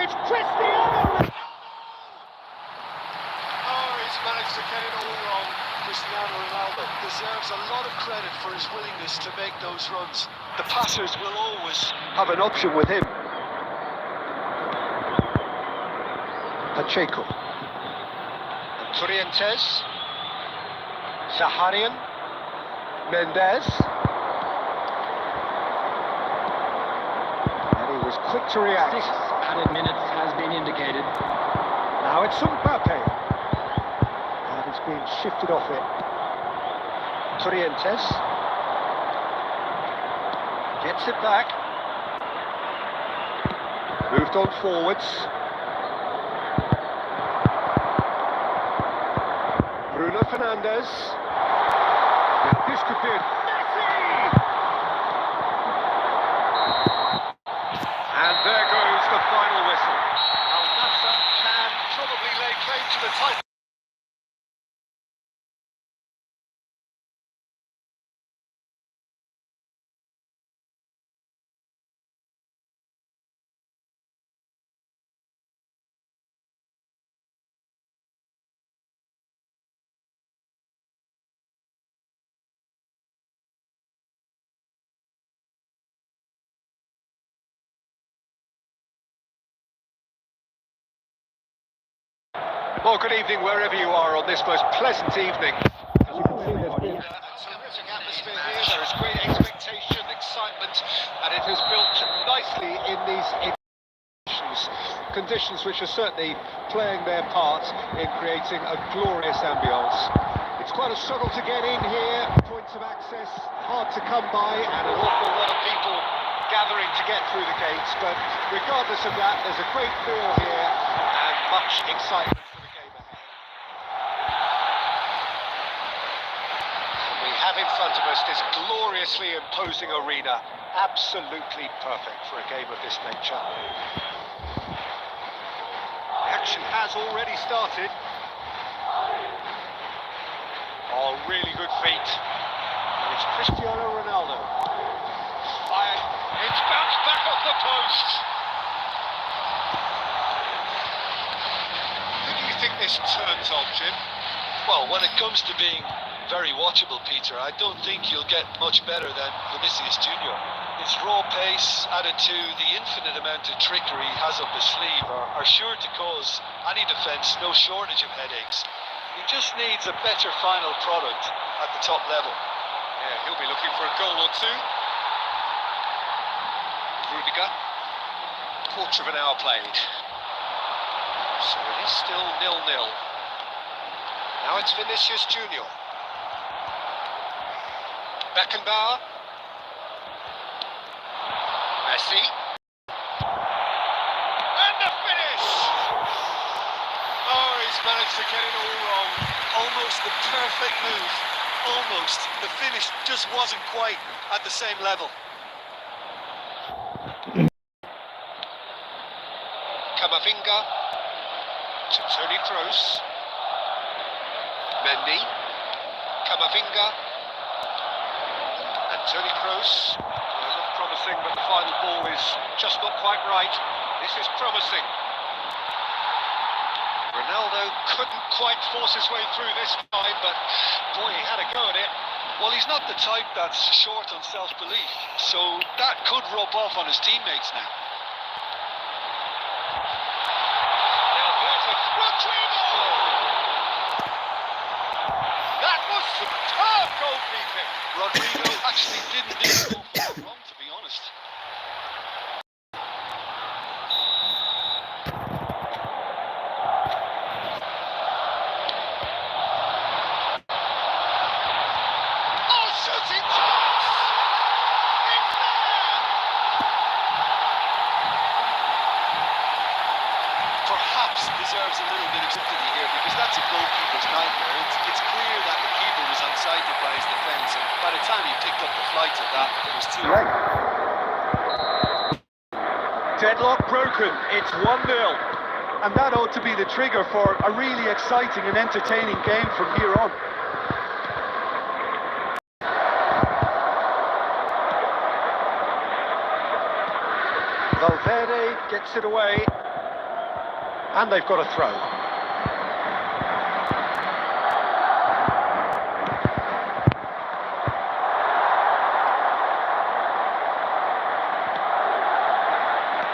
It's Cristiano! Oh, he's managed to get it all wrong. Cristiano Ronaldo deserves a lot of credit for his willingness to make those runs. The passers will always Have an option with him. Pacheco. Corrientes. Zaharian. Mendes. And he was quick to react. 6 added minutes has been indicated. Now it's Mbappe. And he's been shifted off it. Corrientes. Gets it back. Moved on forwards. Bruno Fernandes. Now this could be a Messi! And there goes the final whistle. Al Nassr can probably lay claim to the title. Well, good evening wherever you are on this most pleasant evening. As you can see, there's been A terrific atmosphere here. There is great expectation, excitement, and it has built nicely in these conditions which are certainly playing their part in creating a glorious ambience. It's quite a struggle to get in here, points of access hard to come by, and an awful lot of people gathering to get through the gates, but regardless of that, there's a great feel here and much excitement for the game ahead. And we have in front of us this gloriously imposing arena, absolutely perfect for a game of this nature. Action has already started. Oh, really good feet. And it's Cristiano Ronaldo. Fired. It's bounced back off the post. Who do you think this turns on, Jim? Well, when it comes to being very watchable, Peter, I don't think you'll get much better than Vinicius Junior. His raw pace, added to the infinite amount of trickery he has up his sleeve, are sure to cause any defence no shortage of headaches. He just needs a better final product at the top level. Yeah, he'll be looking for a goal or two. Rudiger. Quarter of an hour played. So it is still 0-0. Now it's Vinicius Junior. Beckenbauer. Messi. And the finish! Oh, he's managed to get it all wrong. Almost the perfect move. Almost. The finish just wasn't quite at the same level. Camavinga to Toni Kroos. Mendy. Camavinga. And Toni Kroos. Well, looked promising, but the final ball is just not quite right. This is promising. Ronaldo couldn't quite force his way through this time, but boy, he had a go at it. Well, he's not the type that's short on self-belief, so that could rub off on his teammates now. Rodrigo! That was superb goalkeeping. Rodrigo actually didn't need to go far wrong, to be honest. Oh, shooting chance! It's there! Perhaps deserves a little bit of sympathy here, because that's a goalkeeper's nightmare. It's clear that the keeper was unsighted by his defence, and by the time he picked up the flight of that, it was too late. deadlock broken. It's 1-0. And that ought to be the trigger for a really exciting and entertaining game from here on. Valverde gets it away, and they've got a throw.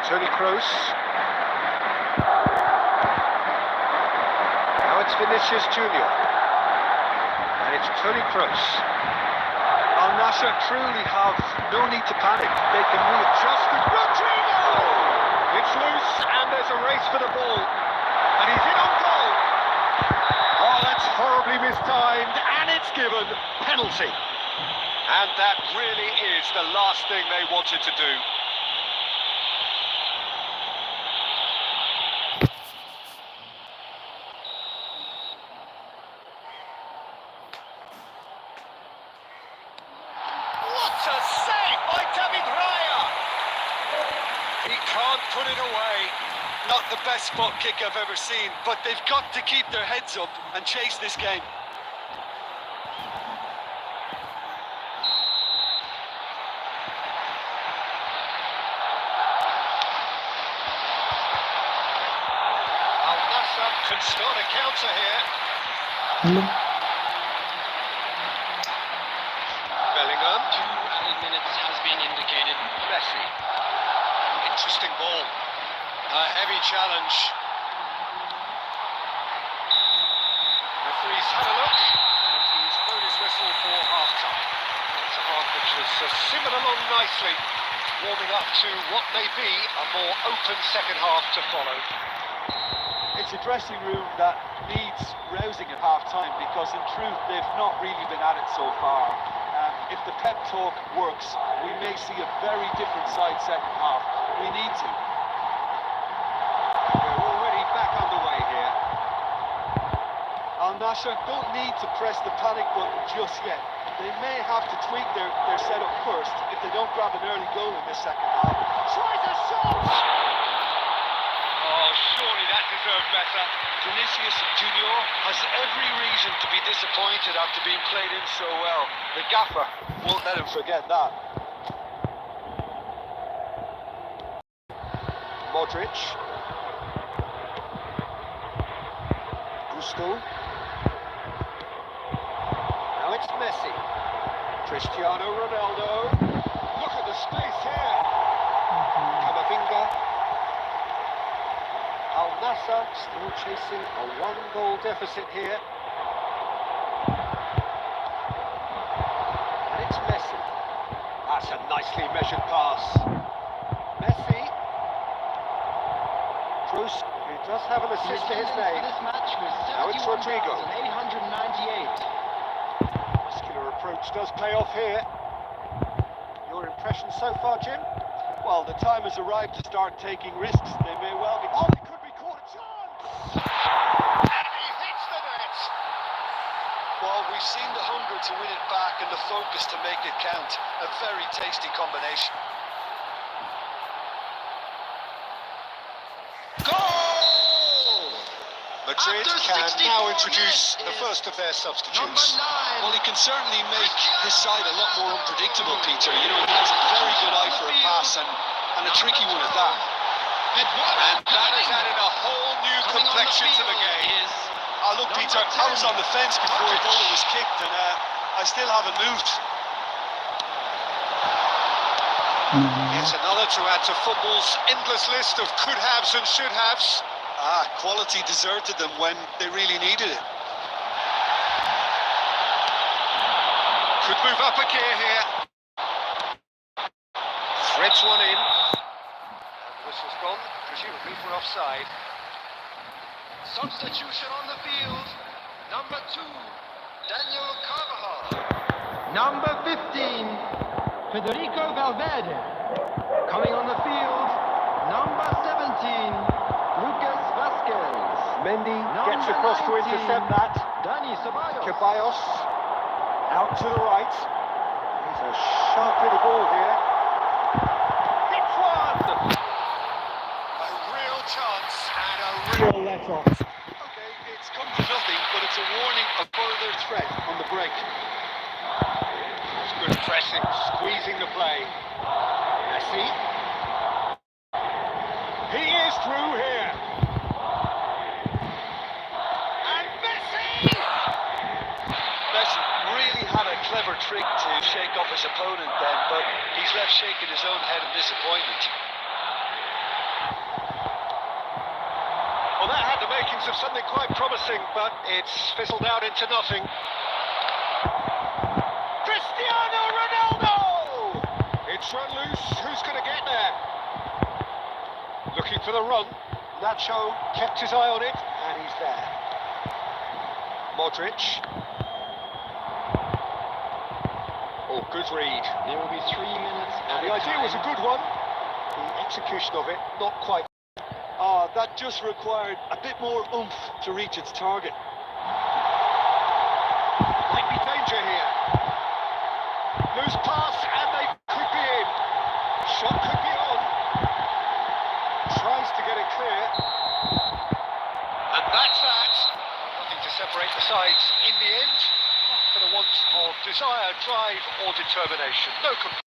Toni Kroos. Now it's Vinicius Junior. And it's Toni Kroos. Al Nassr truly have no need to panic. They can readjust it. Rodrigo! It's loose and there's a race for the ball. And he's in on goal. Oh, that's horribly mistimed, and it's given penalty. And that really is the last thing they wanted to do. What a save by David Raya! He can't put it away. Not the best spot kick I've ever seen, but they've got to keep their heads up and chase this game. Al Nassr can start a counter here. Bellingham. 2 added minutes has been indicated. Messi. Interesting ball. A heavy challenge. nicely, warming up to what may be a more open second half to follow. It's a dressing room that needs rousing at half-time because in truth they've not really been at it so far. If the pep talk works, we may see a very different side second half. We need to. We're already back underway here. Al Nassr don't need to press the panic button just yet. They may have to tweak their setup first if they don't grab an early goal in this second half. Tries a shot! Oh, surely that deserved better. Vinicius Junior has every reason to be disappointed after being played in so well. The gaffer won't let him forget that. Modric. Gusto. Now it's Messi. Cristiano Ronaldo. Look at the space here. Camavinga. Al Nassr still chasing a one-goal deficit here. And it's Messi. That's a nicely measured pass. Messi. Cruz, who does have an assist to his name. Now it's Rodrigo. 898. Muscular approach does pay off here. Your impression so far, Jim? Well, the time has arrived to start taking risks. They may well be. Oh, it could be caught a chance! And he hits the net! Well, we've seen the hunger to win it back and the focus to make it count. A very tasty combination. Goal! Madrid After can 64 now introduce the minutes first of their substitutes. Well, he can certainly make his side a lot more unpredictable, Peter. You know, he has a very good eye for a pass and a tricky one at that. And that has added a whole new complexion to the game. Look, Peter, I was on the fence before the ball was kicked, and I still haven't moved. It's another to add to football's endless list of could-haves and should-haves. Quality deserted them when they really needed it. Could move up a gear here. Threads one in. And the whistle's gone, presumably for offside. Substitution on the field. Number 2, Daniel Carvajal. Number 15, Federico Valverde. Coming on the field, number 17, Lucas Vasquez. Mendy gets across to intercept that. Dani Ceballos. Ceballos out to the right. He's a sharp little ball here. Hits one! A real chance and a real let-off. Okay, it's come to nothing, but it's a warning of further threat on the break. It's good pressing, squeezing the play. Messi. He is through here. And Messi! Messi really had a clever trick to shake off his opponent then, but he's left shaking his own head in disappointment. Well, that had the makings of something quite promising, but it's fizzled out into nothing. Cristiano Ronaldo! It's run loose. Who's going to get there? Looking for the run. Nacho kept his eye on it, and he's there. Modric. Oh, good read. There will be 3 minutes. The idea was a good one. The execution of it, not quite. That just required a bit more oomph to reach its target. Might be danger here. Loose pass, and they could be in. Shot could be on. Tries to get it clear. And that's that. Nothing to separate the sides in the end. For the want of desire, drive or determination. No complaints.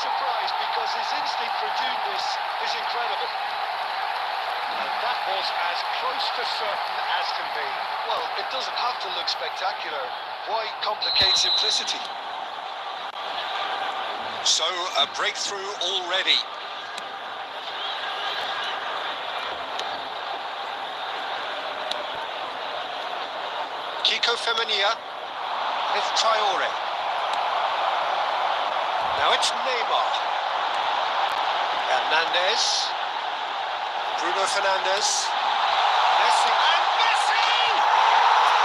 surprised because his instinct for doing this is incredible. And that was as close to certain as can be. Well, it doesn't have to look spectacular. Why complicate simplicity? So, a breakthrough already. Kiko Femenia with Traore. Now it's Neymar. Hernandez. Bruno Fernandes. Messi. And Messi!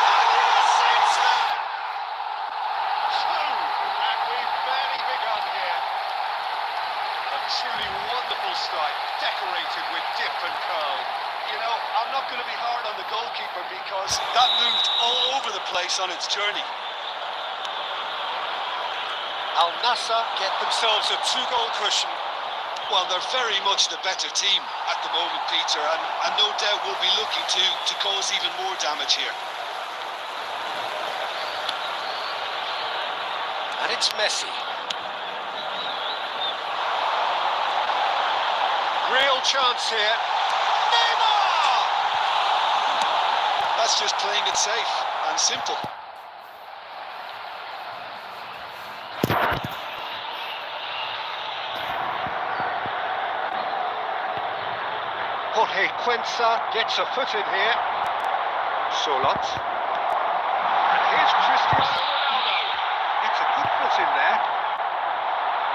And yes, it's there! Two, and we've barely begun here. A truly wonderful strike, decorated with dip and curl. You know, I'm not going to be hard on the goalkeeper because that moved all over the place on its journey. Al Nassr get themselves a 2-goal cushion. Well, they're very much the better team at the moment, Peter, and no doubt will be looking to cause even more damage here. And it's Messi. Real chance here. Neymar! That's just playing it safe and simple. Jorge Cuenca gets a foot in here. Solot. And here's Cristiano Ronaldo. It's a good foot in there.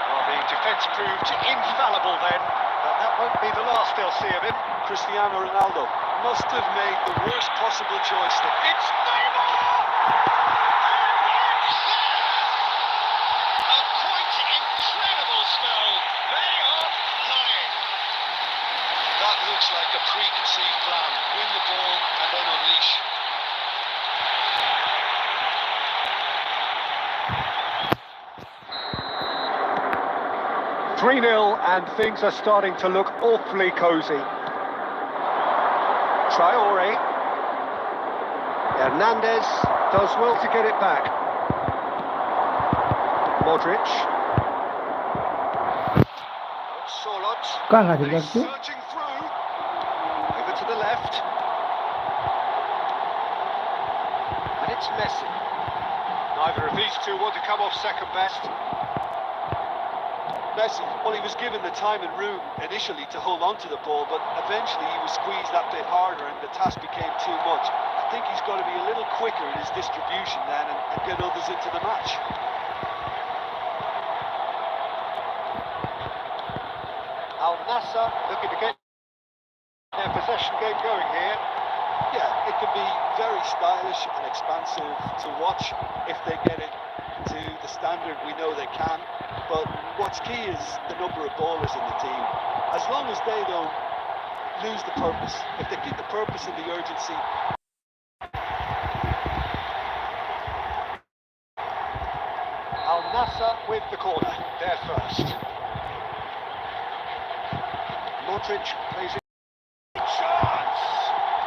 Well, the defence proved infallible then, but that won't be the last they'll see of him. Cristiano Ronaldo must have made the worst possible choice. It's Neymar! A quite incredible spell. They are flying. That looks like a preconceived plan. Win the ball and then unleash. 3-0 and things are starting to look awfully cosy. Traore. Hernandez does well to get it back. Modric. Solot. He's searching through. Over to the left. And it's Messi. Neither of these two want to come off second best. Messi, well, he was given the time and room initially to hold on to the ball, but eventually he was squeezed that bit harder and the task became too much. I think he's got to be a little quicker in his distribution then and get others into the match. Al Nassr looking to get their possession game going here. Yeah, it can be very stylish and expansive to watch if they get it to the standard we know they can. But what's key is the number of ballers in the team. As long as they don't lose the purpose, if they keep the purpose and the urgency. Al Nassr with the corner, there first. Modric plays it. Chance!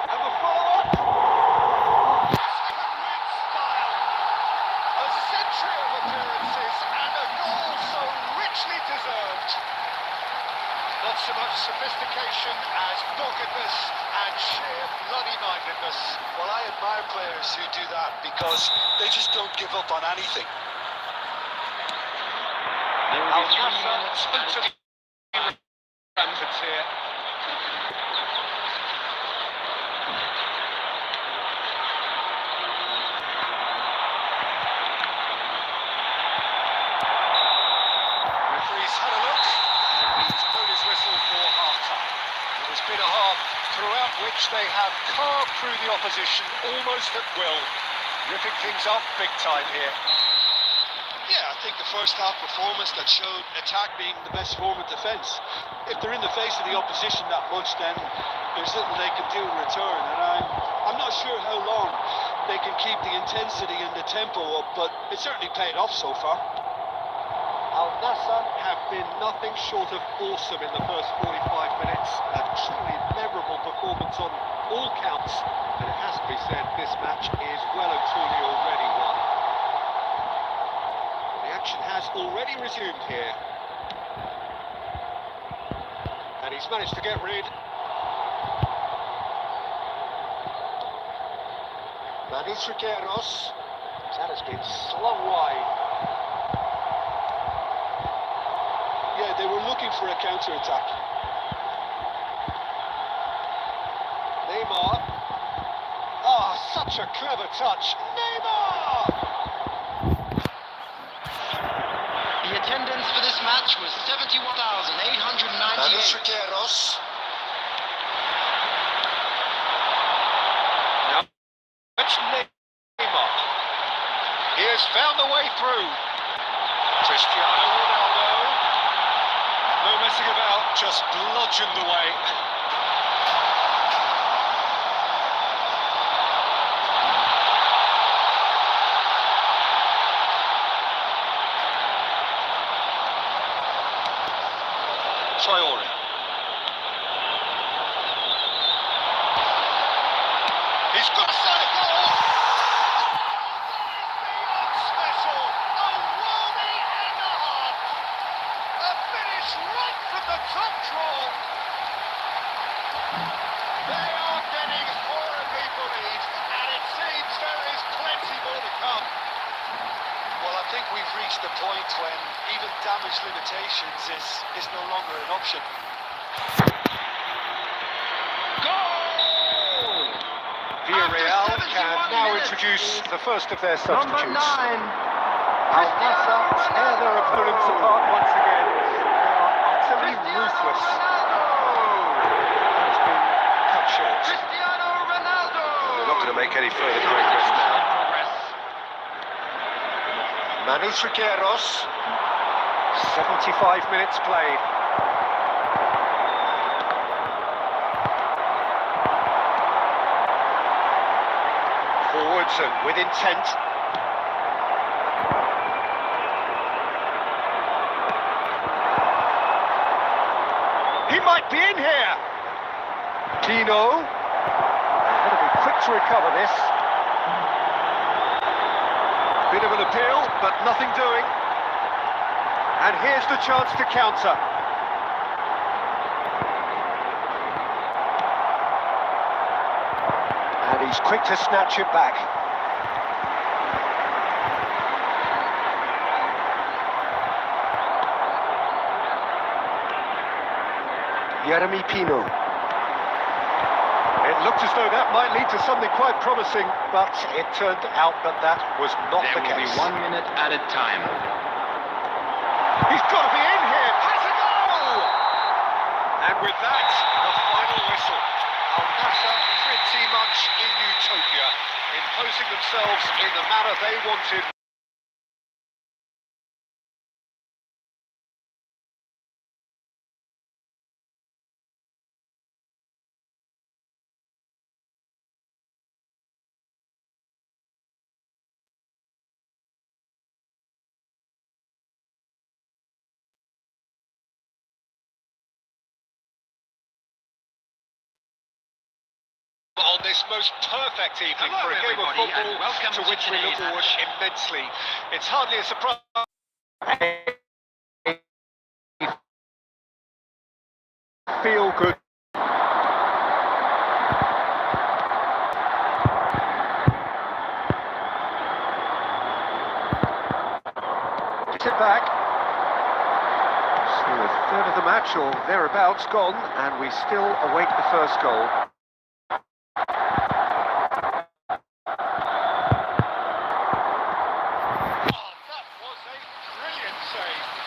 And the follow-up! With style. A century of appearances and a goal so richly deserved. Not so much sophistication as doggedness and sheer bloody-mindedness. Well, I admire players who do that because they just don't give up on anything. Al Nassr totally rampant here. Referee's had a look and he's blown his whistle for half-time. It has been a half throughout which they have carved through the opposition almost at will, ripping things up big time here. Yeah, I think the first half performance that showed attack being the best form of defence. If they're in the face of the opposition that much, then there's little they can do in return. And I'm not sure how long they can keep the intensity and the tempo up, but it certainly paid off so far. Al Nassr have been nothing short of awesome in the first 45 minutes. A truly memorable performance on all counts. And it has to be said, this match is well and truly already won. The action has already resumed here. He's managed to get rid. Manis Riqueiros. That has been slung wide. Yeah, they were looking for a counter-attack. Neymar. Oh, such a clever touch. Neymar! The attendance for this match was 71,898. Manis Riqueiros. Now it's Neymar. He has found the way through. Cristiano Ronaldo. No messing about, just bludgeoned away. Traore. He's got a set of goal. Special. A worldie and a half. A finish right from the top draw. They are getting horribly bullied, and it seems there is plenty more to come. Well, I think we've reached the point when even damage limitations is no longer an option. Goal! Villarreal After 71 can now minutes, introduce the first of their Number 9. substitutes. Al-Nassr tear their opponents apart once again. They are utterly ruthless. That has been cut short. Cristiano Ronaldo! They're not going to make any further progress now. Manis Riqueiros. 75 minutes played. Forwards and with intent. He might be in here. Pino. They're going to be quick to recover this. Bit of an appeal, but nothing doing. And here's the chance to counter. And he's quick to snatch it back. Jeremy Pino. It looked as though that might lead to something quite promising, but it turned out that that was not There the will case. be 1 minute added time. He's got to be in here. Has a goal! And with that, the final whistle. Al-Nassr pretty much in utopia, imposing themselves in the manner they wanted. On this most perfect evening Hello, for a game of everybody, and football welcome to to which we look today's forward match. immensely. It's hardly a surprise. Feel good. Sit back. So a third of the match or thereabouts gone, and we still await the first goal.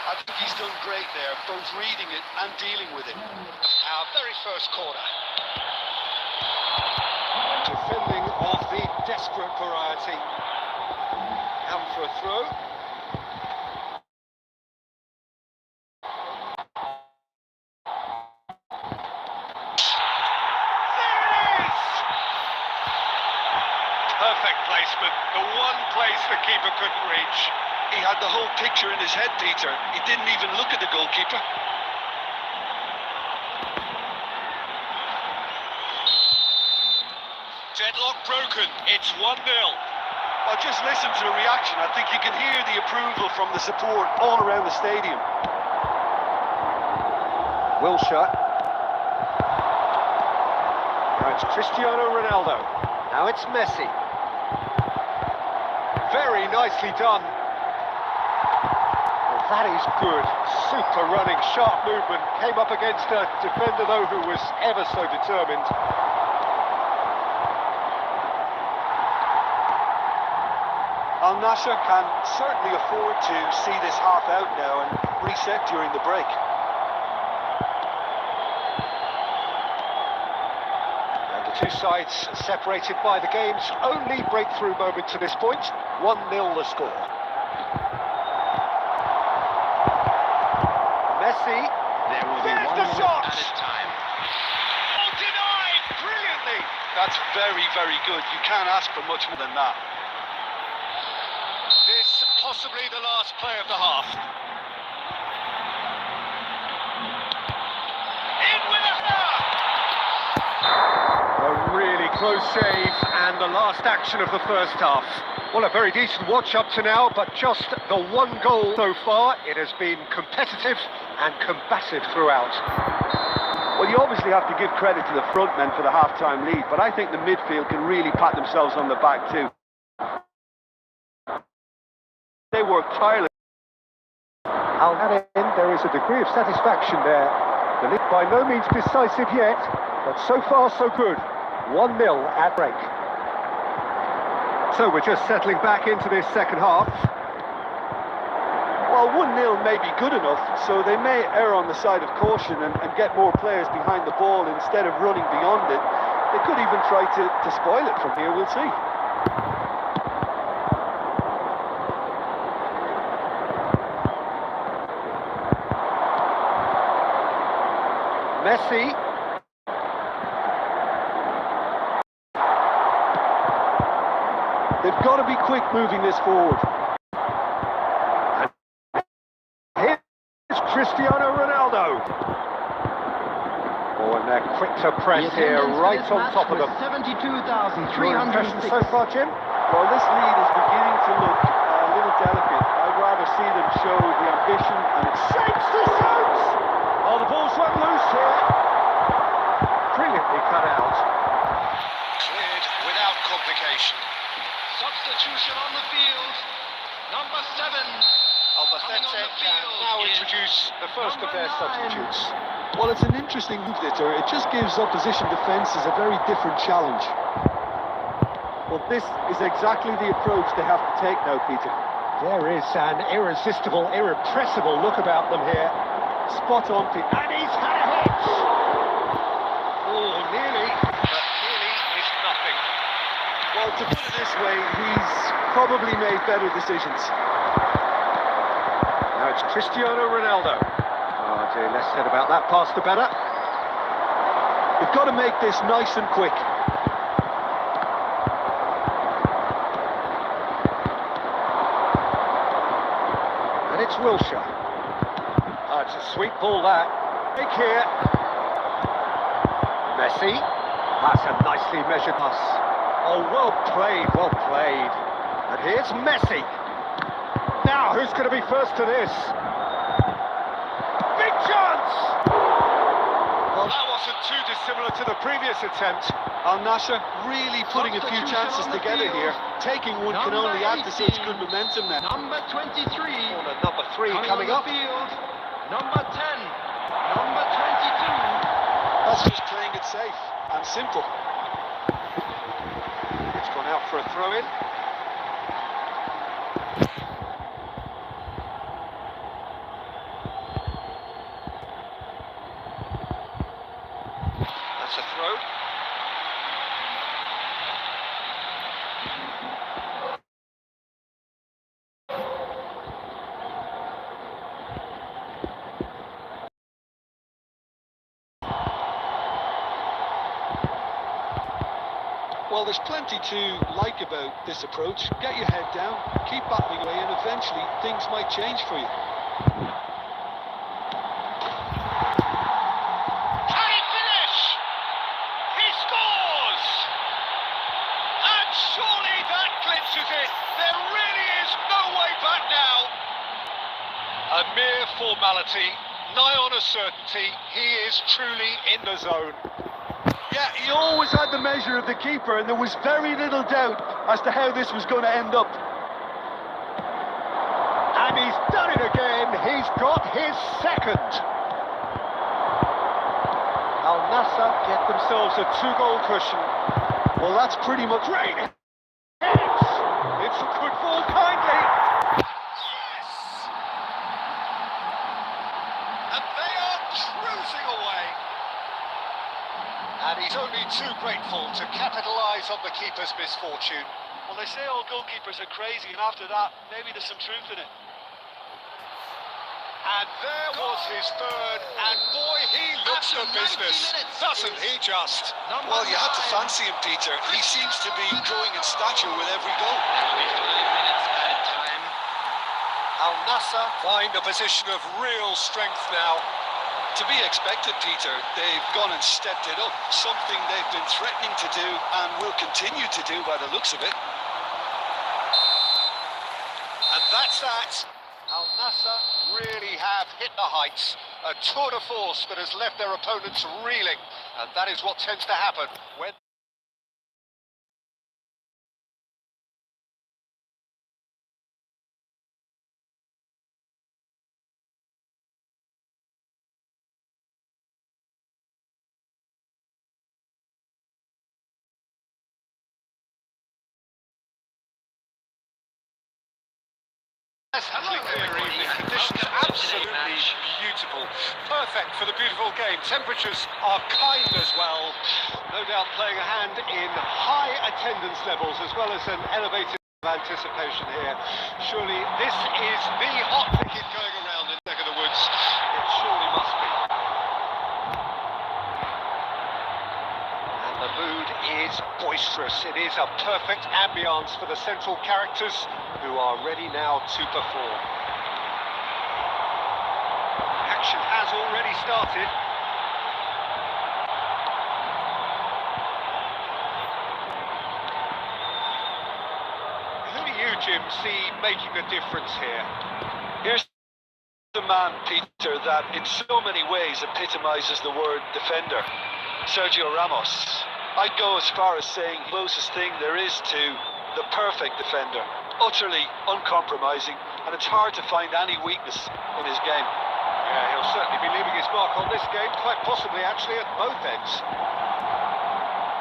I think he's done great there, both reading it and dealing with it. Our very first corner. Defending of the desperate variety. Out for a throw. There it is! Perfect placement. The one place the keeper couldn't reach. He had the whole picture in his head, Peter. He didn't even look at the goalkeeper. Deadlock broken. It's 1-0. Well, just listen to the reaction. I think you can hear the approval from the support all around the stadium. Wilshire. Now it's Cristiano Ronaldo. Now it's Messi. Very nicely done. Well, that is good. Super running, sharp movement. Came up against a defender, though, who was ever so determined. Al Nassr can certainly afford to see this half out now and reset during the break. And the two sides separated by the game's only breakthrough moment to this point. 1-0 the score. Messi. There will be There's 1 the minute shot! added time. Oh, denied brilliantly. That's very, very good. You can't ask for much more than that. This possibly the last play of the half. In with a header. A really close save and the last action of the first half. Well, a very decent watch up to now, but just the one goal so far. It has been competitive and combative throughout. Well, you obviously have to give credit to the front men for the half-time lead, but I think the midfield can really pat themselves on the back too. They work tirelessly. At that end, there is a degree of satisfaction there. The league by no means decisive yet, but so far so good. 1-0 at break. So we're just settling back into this second half. Well, 1-0 may be good enough, so they may err on the side of caution and get more players behind the ball instead of running beyond it. They could even try to spoil it from here, we'll see. Messi. They've got to be quick moving this forward. Here's Cristiano Ronaldo. Oh, and they're quick to press here, right on top of them. 72,306. So far, Jim? Well, this lead is beginning to look a little delicate. I'd rather see them show the ambition and it's Shapes to shoots! Oh, the ball's run loose here. Brilliantly cut out. Cleared without complication. Substitution on the field. Number 7. Albacete can Now introduce the first of their substitutes. Well, it's an interesting move, Victor. It just gives opposition defences a very different challenge. Well, this is exactly the approach they have to take now, Peter. There is an irresistible, irrepressible look about them here. Spot on, Peter. And he's had a hit! Oh, nearly. but nearly is nothing. Well, to put it this way, he's probably made better decisions. Now it's Cristiano Ronaldo. Oh dear, less said about that pass the better. They've got to make this nice and quick. And it's Wilshere. Oh, it's a sweet ball that. Big here. Messi. That's a nicely measured pass. Oh, well played, well played. And here's Messi. Now, who's going to be first to this? Big chance! Well, that wasn't too dissimilar to the previous attempt. Al Nassr really putting a few chances together here. Taking one can only add to such good momentum now. Number 23. Corner number 3 coming up. Field. Number 10. Number 22. That's just playing it safe and simple. It's gone out for a throw-in. That's a throw. Well, there's plenty to like about this approach. Get your head down, keep battling away, and eventually things might change for you. Can he finish? He scores! And surely that clinches it. There really is no way back now. A mere formality, nigh on a certainty. He is truly in the zone. Yeah, he always had the measure of the keeper, and there was very little doubt as to how this was going to end up. And he's done it again. He's got his second. Al Nassr get themselves a 2-goal cushion. Well, that's pretty much Great hits. It's a good ball, kindly. Yes! And they are cruising away. And he's only too grateful to capitalise on the keeper's misfortune. Well, they say all goalkeepers are crazy, and after that, maybe there's some truth in it. And there was his third, and boy, he looks the business, doesn't he just? Well, you had to fancy him, Peter. He seems to be growing in stature with every goal. There will be 5 minutes added time. Al Nassr find a position of real strength now. To be expected, Peter. They've gone and stepped it up, something they've been threatening to do and will continue to do by the looks of it. And that's that. Al Nassr really have hit the heights. A tour de force that has left their opponents reeling. And that is what tends to happen when... Conditions absolutely beautiful. Perfect for the beautiful game. Temperatures are kind as well. No doubt playing a hand in high attendance levels as well as an elevated anticipation here. Surely this is the hot ticket going around in the neck of the woods. It surely must be. And the mood is boisterous. It is a perfect ambience for the central characters who are ready now to perform. Action has already started. Who do you, Jim, see making a difference here? Here's the man, Peter, that in so many ways epitomises the word defender. Sergio Ramos. I'd go as far as saying the closest thing there is to the perfect defender. Utterly uncompromising, and it's hard to find any weakness in his game. Yeah, he'll certainly be leaving his mark on this game, quite possibly actually at both ends.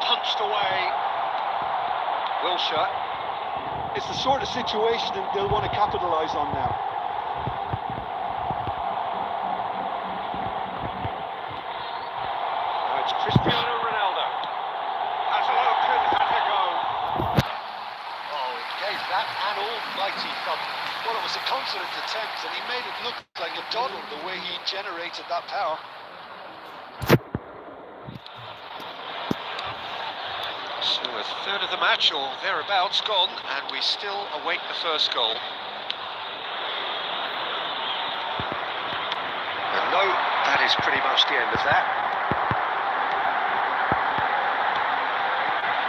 Punched away. Wilshere. It's the sort of situation that they'll want to capitalise on now. Now it's Cristiano Ronaldo. Has a look and has a go. Oh, it gave that an almighty thump. Well, it was a confident attempt, and he made it look like a doddle the way he generated that power. So a third of the match or thereabouts gone, and we still await the first goal. And no, that is pretty much the end of that.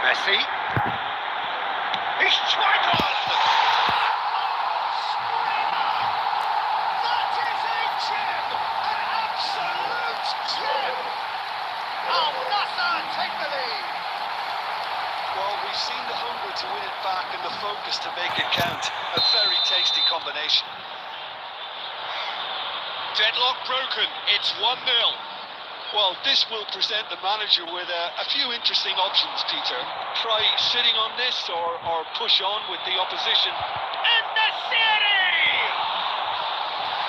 Messi. He's tried on! That is a gem! An absolute gem! Al Nassr take the lead. Well, we've seen the hunger to win it back and the focus to make it count. A very tasty combination. Deadlock broken, it's 1-0. Well, this will present the manager with a few interesting options, Peter. Try sitting on this or push on with the opposition. And the series!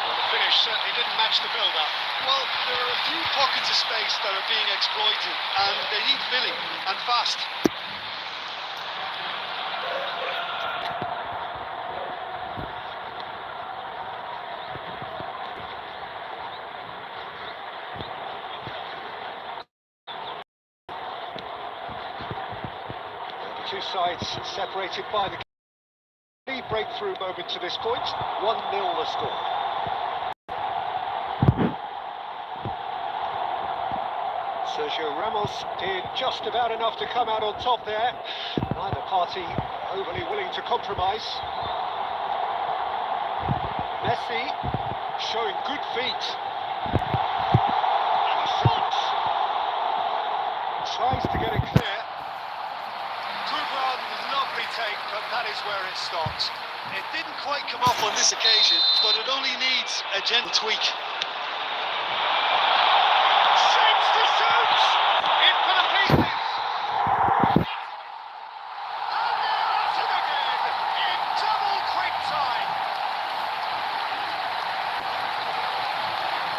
Well, the finish certainly didn't match the build-up. Well, there are a few pockets of space that are being exploited, and they need filling, and fast. The two sides separated by the key breakthrough moment to this point. 1-0 the score. Sergio Ramos did just about enough to come out on top there. Neither party overly willing to compromise. Messi showing good feet. And he shot! tries to get it clear. Good run, lovely take, but that is where it stopped. It didn't quite come off on this occasion, but it only needs a gentle tweak. Shapes to shoot! In for the pieces! And they're at it again, in double quick time!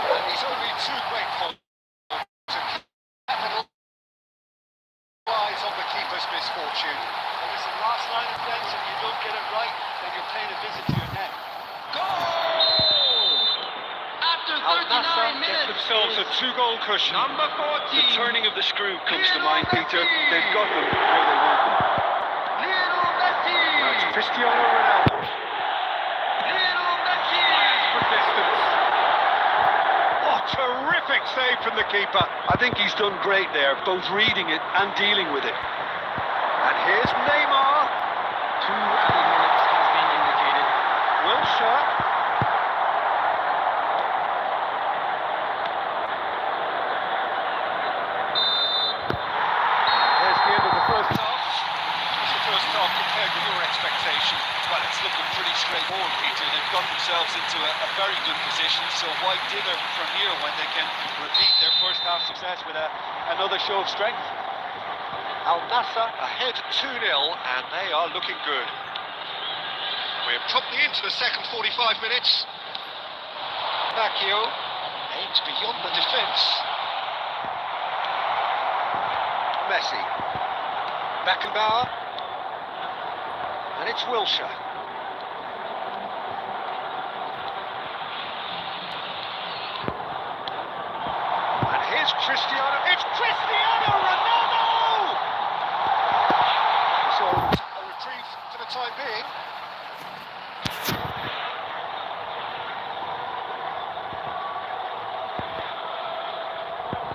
And he's only too grateful to capitalise on the keeper's misfortune. Well, listen, last line of defence, if you don't get it right, then you're paying a visit to your net. After Al 39 Nassr get minutes, themselves a two-goal cushion. number 14, The turning of the screw comes to mind, Peter. They've got them where they want them. Lionel Messi. That's Cristiano Ronaldo. Lionel Messi. From distance. Oh, terrific save from the keeper. I think he's done great there, both reading it and dealing with it. And here's Neymar. 2 added minutes has been indicated. Wilshere. There's the end of the first half. What's the first half compared with your expectation? Well, it's looking pretty straightforward, Peter. They've got themselves into a very good position, so why dither from here when they can repeat their first half success with another show of strength? Al Nassr ahead 2-0, and they are looking good. We're promptly into the second 45 minutes. Bacchio aims beyond the defence. Messi. Beckenbauer. And it's Wilshere. And here's Cristiano. It's Cristiano Ronaldo! So, a reprieve for the time being.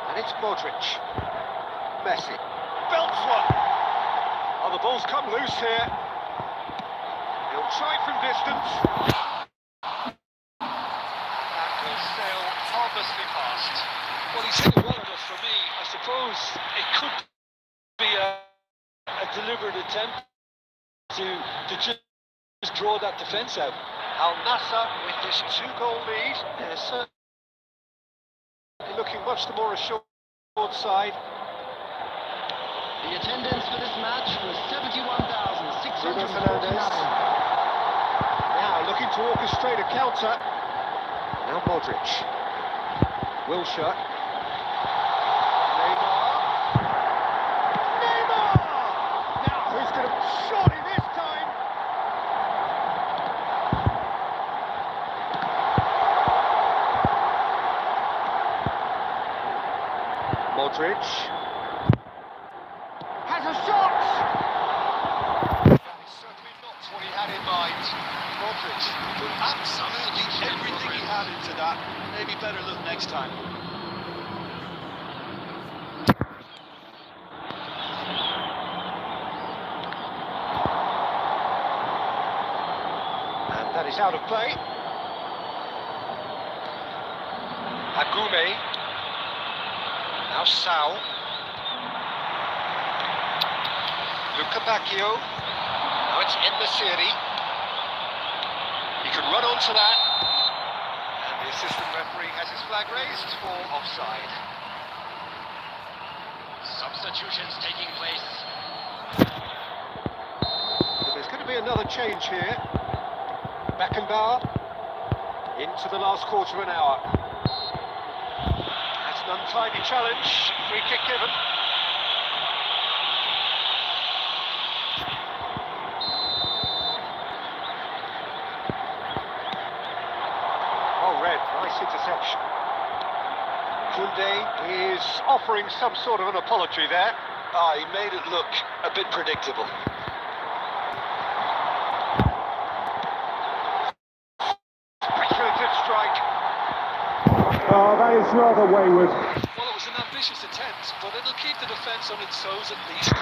And it's Modric. Messi. Belts one. Oh, the ball's come loose here. He'll try from distance. That will sail harmlessly past. Well, he's hit it well enough for me. I suppose it could be a deliberate attempt to just draw that defence out. Al Nassr with this 2-goal lead. They're certainly looking much the more assured side. The attendance for this match was 71,649. Now looking to orchestrate a counter. Now Modric. Wilshere. Neymar! Now who's going to... Surely this time! Modric. Has a shot! That is certainly not what he had in mind. Modric put absolutely everything he had into that. Maybe better look next time. And that is out of play. Agume. Now Sao. Luca Bacchio. Now it's Ennasiri. He can run onto that. And the assistant referee has his flag raised for offside. Substitutions taking place. So there's going to be another change here. Beckenbauer into the last quarter of an hour. That's an untidy challenge. Free kick given. Oh, red. Nice interception. Koundé is offering some sort of an apology there. He made it look a bit predictable. Speculative strike. Oh, that is rather wayward. Well, it was an ambitious attempt, but it'll keep the defence on its toes at least.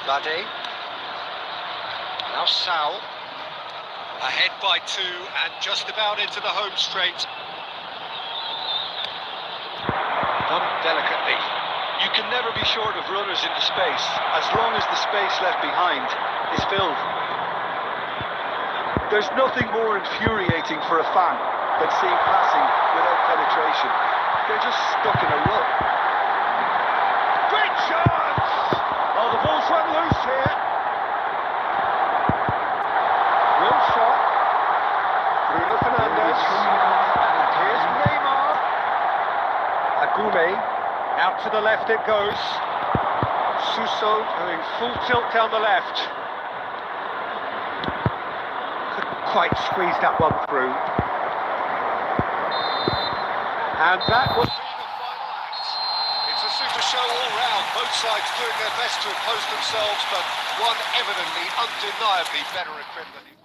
Bade. Now Sao. Ahead by 2 and just about into the home straight. Done delicately. You can never be short of runners into space, as long as the space left behind is filled. There's nothing more infuriating for a fan than seeing passing without penetration. They're just stuck in a rut. Great chance! Oh, the ball's run loose here. Real shot. Bruno Fernandes. Here's Neymar. Agume. Out to the left it goes. Suso going full tilt down the left. Couldn't quite squeeze that one through. And that was... It's a super show all round, both sides doing their best to impose themselves, but one evidently, undeniably better equipped than the other.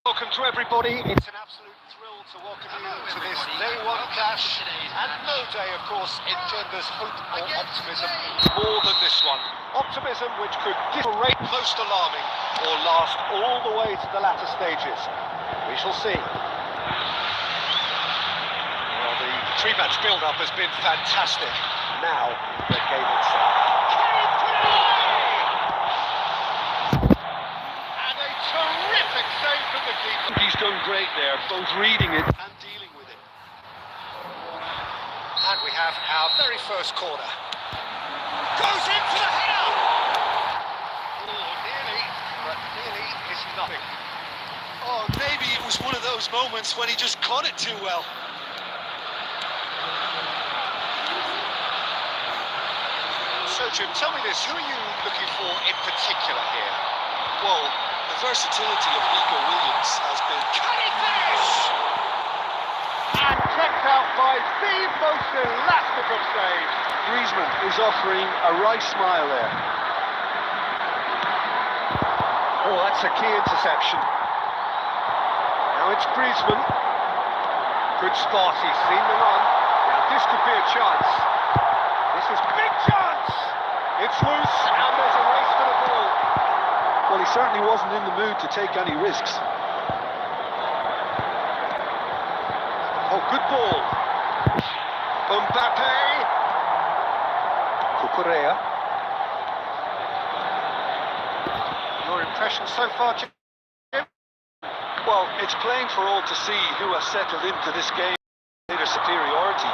Welcome to everybody. It's an absolute thrill to welcome you to this day one clash. And no day, of course, engenders hope or optimism more than this one. Optimism which could differentiate most alarming or last all the way to the latter stages. We shall see. Well, the pre-match build-up has been fantastic. Now, the game itself. He's done great there, both reading it and dealing with it. And we have our very first corner. Goes in for the header! Oh, nearly, but nearly is nothing. Oh, maybe it was one of those moments when he just caught it too well. So, Jim, tell me this, who are you looking for in particular here? Well, the versatility of Nico Williams has been... Can he finish? And checked out by the most elastic of saves. Griezmann is offering a right smile there. Oh, that's a key interception. Now it's Griezmann. Good spot, he's seen the run. Now this could be a chance. This is big chance! It's loose and there's a race for the ball. Well, he certainly wasn't in the mood to take any risks. Oh, good ball. Mbappe. Cucurella. Your impression so far, Jim? Well, it's plain for all to see who has settled into this game with their superiority.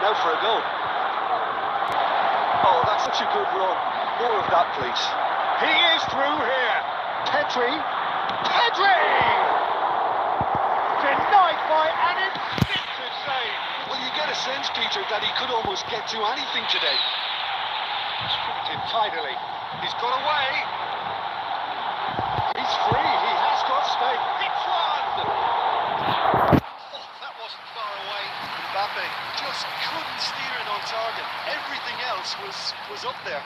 Now for a goal. Oh, that's such a good run. More of that, please. He is through here. Pedri. Denied by an instinctive save. Well, you get a sense, Peter, that he could almost get to anything today. Stripped in tidily. He's got away. He's free. He has got space. It's one. Oh, that wasn't far away. Mbappe just couldn't steer it on target. Everything else was up there.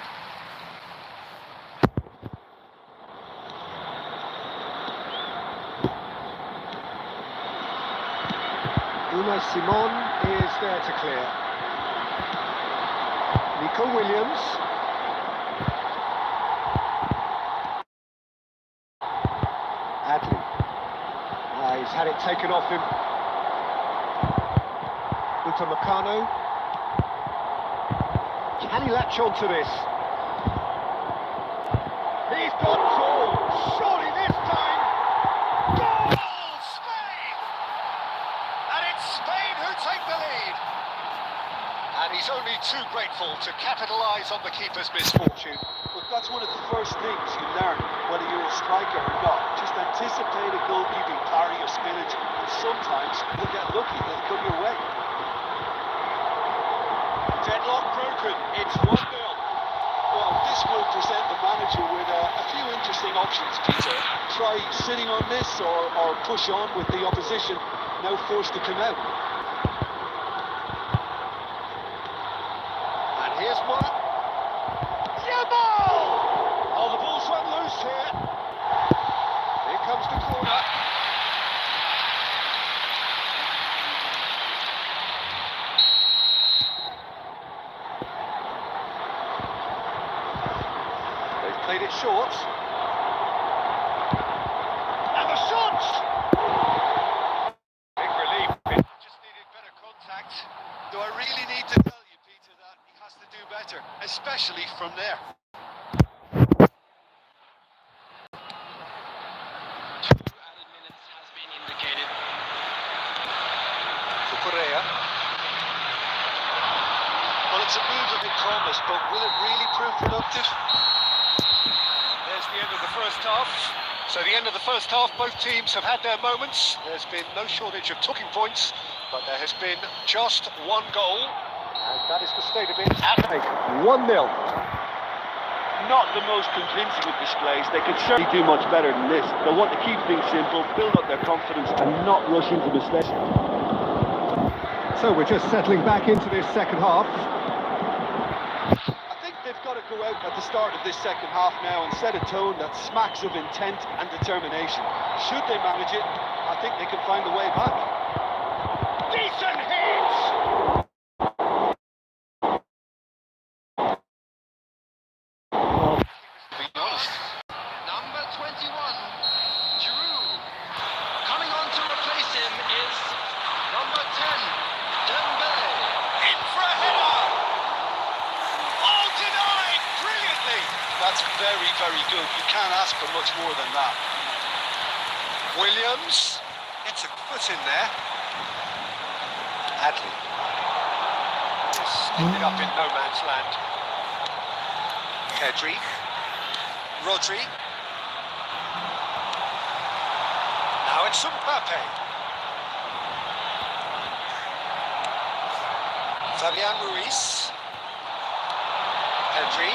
Unai Simon is there to clear. Nico Williams. Adley. He's had it taken off him. Upamecano. Can he latch on to this? He's got goal. Surely this time. Goal! Spain! And it's Spain who take the lead. And he's He's only too grateful to capitalise on the keeper's misfortune. Look, that's one of the first things you learn, whether you're a striker or not. Just anticipate a goalkeeping parry or spillage, and sometimes you'll get lucky, it'll come your way. Deadlock broken, it's 1-0. Well, this will present the manager with a few interesting options, Peter. Try sitting on this or push on with the opposition, now forced to come out. And here's one. Yeah, ball! Oh, the ball's run loose here. Here comes the corner. They've played it short. And the shot! Big relief. Just needed better contact. Do I really need to tell you, Peter, that he has to do better, especially from there? Added minutes has been indicated. Correa. Well, it's a move of big promise, but will it really prove productive? There's the end of the first half. So the end of the first half, both teams have had their moments. There's been no shortage of talking points, but there has been just one goal. And that is the state of it at 1-0. Not the most convincing of displays. They could certainly do much better than this. They'll want to keep things simple, build up their confidence and not rush into mistakes. So we're just settling back into this second half. I think they've got to go out at the start of this second half now and set a tone that smacks of intent and determination. Should they manage it, I think they can find a way back. decent hits! Number 21, Giroud. Coming on to replace him is number 10, Dembele. In for a header! Oh, denied brilliantly! That's very, very good. You can't ask for much more than that. Williams gets a foot in there. Hadley. Just ended up in no man's land. Pedri. Rodri. Now it's Mbappe. Fabian Ruiz. Pedri.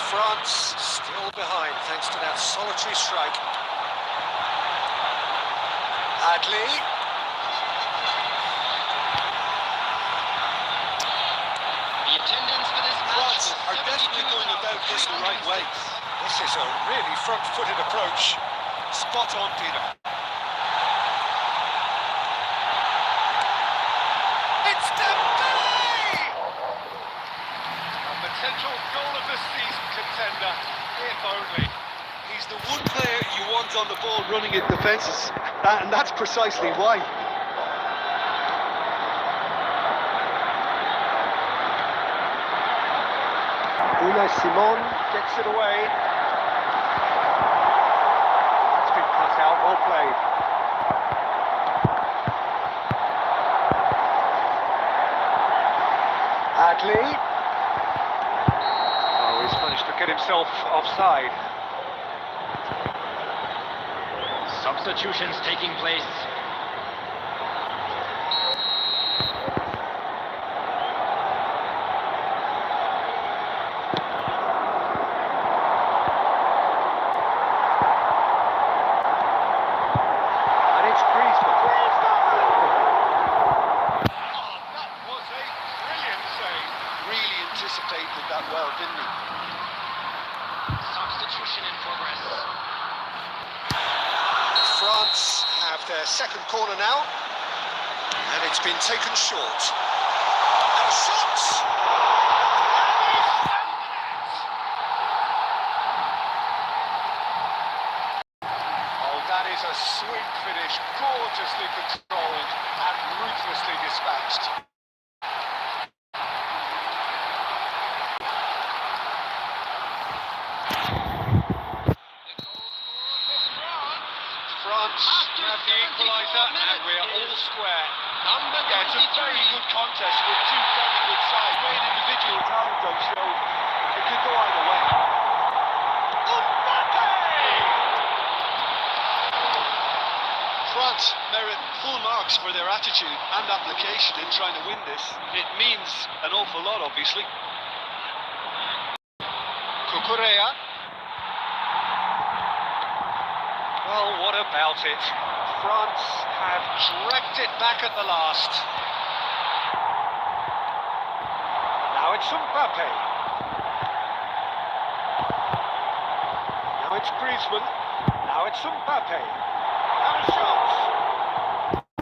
France still behind thanks to that solitary strike. Hadley. The attendance for this match France are definitely going about this the right way. This is a really front-footed approach. Spot on, Peter. It's Dembele! A potential goal of the season contender, if only. He's the one player you want on the ball running at defences, and that's precisely why. Unai Simon gets it away. That's been cut out, well played. Hadley. Oh, he's managed to get himself offside. Substitutions taking place. And it's Griezmann. Oh, that was a brilliant save. Really anticipated that well, didn't he? Substitution in progress. France have their second corner now, and it's been taken short. And a shot! Oh, that is a sweet finish, gorgeously controlled and ruthlessly dispatched. France have the equaliser. Peter, and we're all square. Number Yeah, it's a very good contest with two very good sides. Great individual talent on show. It could go either way. France merit full marks for their attitude and application in trying to win this. It means an awful lot, obviously. Cucurella. Well, what about it? France have dragged it back at the last. Now it's Mbappe. Now it's Griezmann. Now it's Mbappe. And a shot.